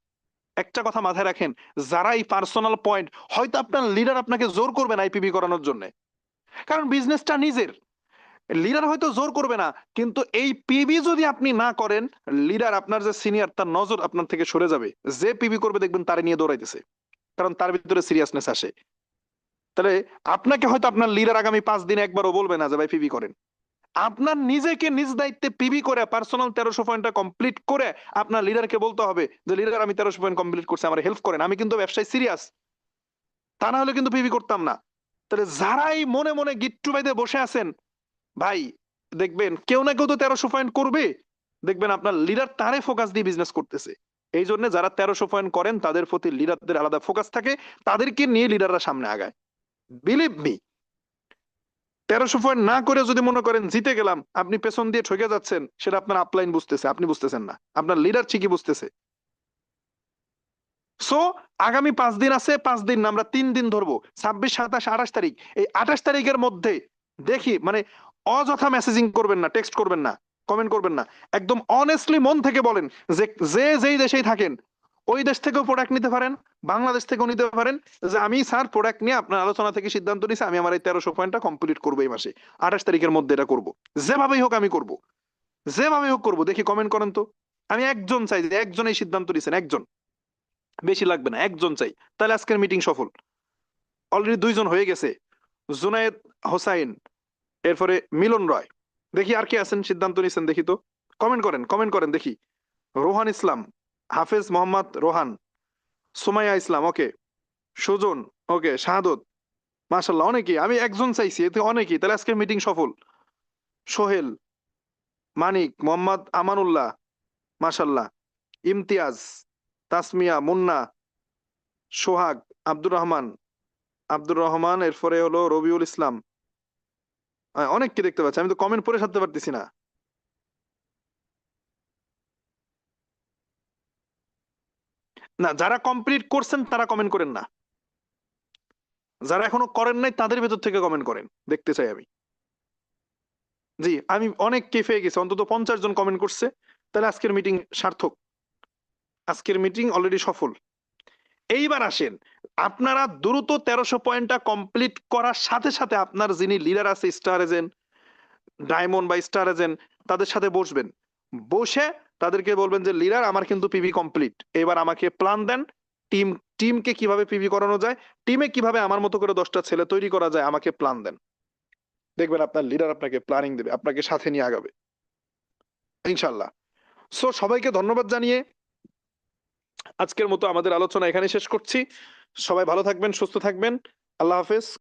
একটা কথা মাথায় রাখেন, যারা এই পার্সোনাল পয়েন্ট, হয়তো আপনার লিডার আপনাকে জোর করবে না আইপিবি করানোর জন্য, কারণ বিজনেসটা নিজের, লিডার হয়তো জোর করবে না, কিন্তু এই পিবি যদি আপনি না করেন, লিডার আপনার যে সিনিয়র তার নজর আপনার থেকে সরে যাবে, যে পিবি করবে দেখবেন তারে নিয়ে দৌড়াইতেছে, কারণ তার ভিতরে সিরিয়াসনেস আসে। তাহলে আপনাকে হয়তো আপনার লিডার আগামী 5 দিনে একবারও বলবে না যে ভাই পিবি করেন, আপনার নিজেকে নিজ দায়িত্বে পিবি করে পার্সোনাল 1300 পয়েন্টটা কমপ্লিট করে আপনার লিডারকে বলতে হবে যে লিডার আমি 1300 পয়েন্ট কমপ্লিট করছি, আমার হেল্প করেন, আমি কিন্তু ব্যবসায় সিরিয়াস, তা না হলে কিন্তু পিবি করতাম না। তাহলে যারাই মনে মনে গিট্টু বাইদে বসে আছেন ভাই, দেখবেন কেউ না কেউ তো 1300 পয়েন্ট করবে, দেখবেন আপনার লিডার তারে ফোকাস দিয়ে বিজনেস করতেছে। এই জন্য যারা 1300 পয়েন্ট করেন তাদের প্রতি লিডারদের আলাদা ফোকাস থাকে, তাদেরকে নিয়ে লিডাররা সামনে আগায়। বিলিভ মি, 1300 পয়েন্ট না করে যদি মনে করেন জিতে গেলাম, আপনি পেছন দিয়ে ঠকে যাচ্ছেন, সেটা আপনার আপলাইন বুঝতেছে, আপনি বুঝতেছেন না, আপনার লিডার ঠিকই বুঝতেছে। সো আগামী 5 দিন আছে, 5 দিন না, আমরা 3 দিন ধরবো, 26, 27, 28 তারিখ। এই 28 তারিখের মধ্যে দেখি, মানে অযথা মেসেজিং করবেন না, টেক্সট করবেন না, কমেন্ট করবেন না, একদম অনেস্টলি মন থেকে বলেন যে যে যেই দেশেই থাকেন, ওই দেশ থেকেও প্রোডাক্ট নিতে পারেন, বাংলাদেশ থেকেও নিতে পারেন, যে আমি স্যার প্রোডাক্ট নিয়ে আপনার আলোচনা থেকে সিদ্ধান্ত নিয়েছি আমি আমার এই 1300 পয়েন্টটা কমপ্লিট করবো এই মাসে, 28 তারিখের মধ্যে এটা করবো, যেভাবেই হোক আমি করবো, যেভাবেই হোক করবো। দেখি কমেন্ট করেন তো। আমি একজন চাই, যে একজন এই সিদ্ধান্ত নিয়েছেন, একজন, বেশি লাগবে না, একজন চাই, তাহলে আজকের মিটিং সফল। অলরেডি 2 জন হয়ে গেছে, জুনায়েদ হোসাইন, এরপরে মিলন রয়, দেখি আর কে আছেন সিদ্ধান্ত নিয়েছেন, দেখি তো, কমেন্ট করেন, কমেন্ট করেন দেখি। রোহান ইসলাম, হাফেজ মোহাম্মদ রোহান, সুমাইয়া ইসলাম, ওকে, সুজন, ওকে, শাহাদত, মাশাল্লাহ, অনেকেই, আমি একজন চাইছি, এতে অনেকেই, তাহলে আজকের মিটিং সফল। সোহেল, মানিক, মোহাম্মদ আমানুল্লাহ, মাশাল্লাহ, ইমতিয়াজ, তাসমিয়া, মুন্না, সোহাগ, আব্দুর রহমান, আব্দুর রহমান, এরপরে হলো রবিউল ইসলাম, অনেককে দেখতে পাচ্ছি, আমি তো কমেন্ট পড়ে সারতে পারতেছি না। না, যারা কমপ্লিট করছেন তারা কমেন্ট করেন না, যারা এখনো করেন নাই তাদের ভেতর থেকে কমেন্ট করেন, দেখতে চাই আমি। জি, আমি অনেক পেয়ে গেছি, অন্তত 50 জন কমেন্ট করছে, তাহলে আজকের মিটিং সার্থক, আজকের মিটিং অলরেডি সফল। এইবার আসেন, আপনারা দ্রুত 1300 পয়েন্টটা কমপ্লিট করার সাথে সাথে আপনার যিনি লিডার আছে, স্টার এজেন্ট, ডায়মন্ড বা স্টার এজেন্ট, তাদের সাথে বসবেন, বসে তাদেরকে বলবেন যে লিডার আমার কিন্তু পিভি কমপ্লিট, এবার আমাকে প্ল্যান দেন, টিমকে কিভাবে পিভি করানো যায়, টিমে কিভাবে আমার মতো করে 10টা ছেলে তৈরি করা যায়, আমাকে প্ল্যান দেন। দেখবেন আপনার লিডার আপনাকে প্ল্যানিং দেবে, আপনাকে সাথে নিয়ে আগাবে ইনশাল্লাহ। সো সবাইকে ধন্যবাদ জানিয়ে আজকের মতো আমাদের আলোচনা এখানে শেষ করছি। সবাই ভালো থাকবেন, সুস্থ থাকবেন, আল্লাহ হাফেজ।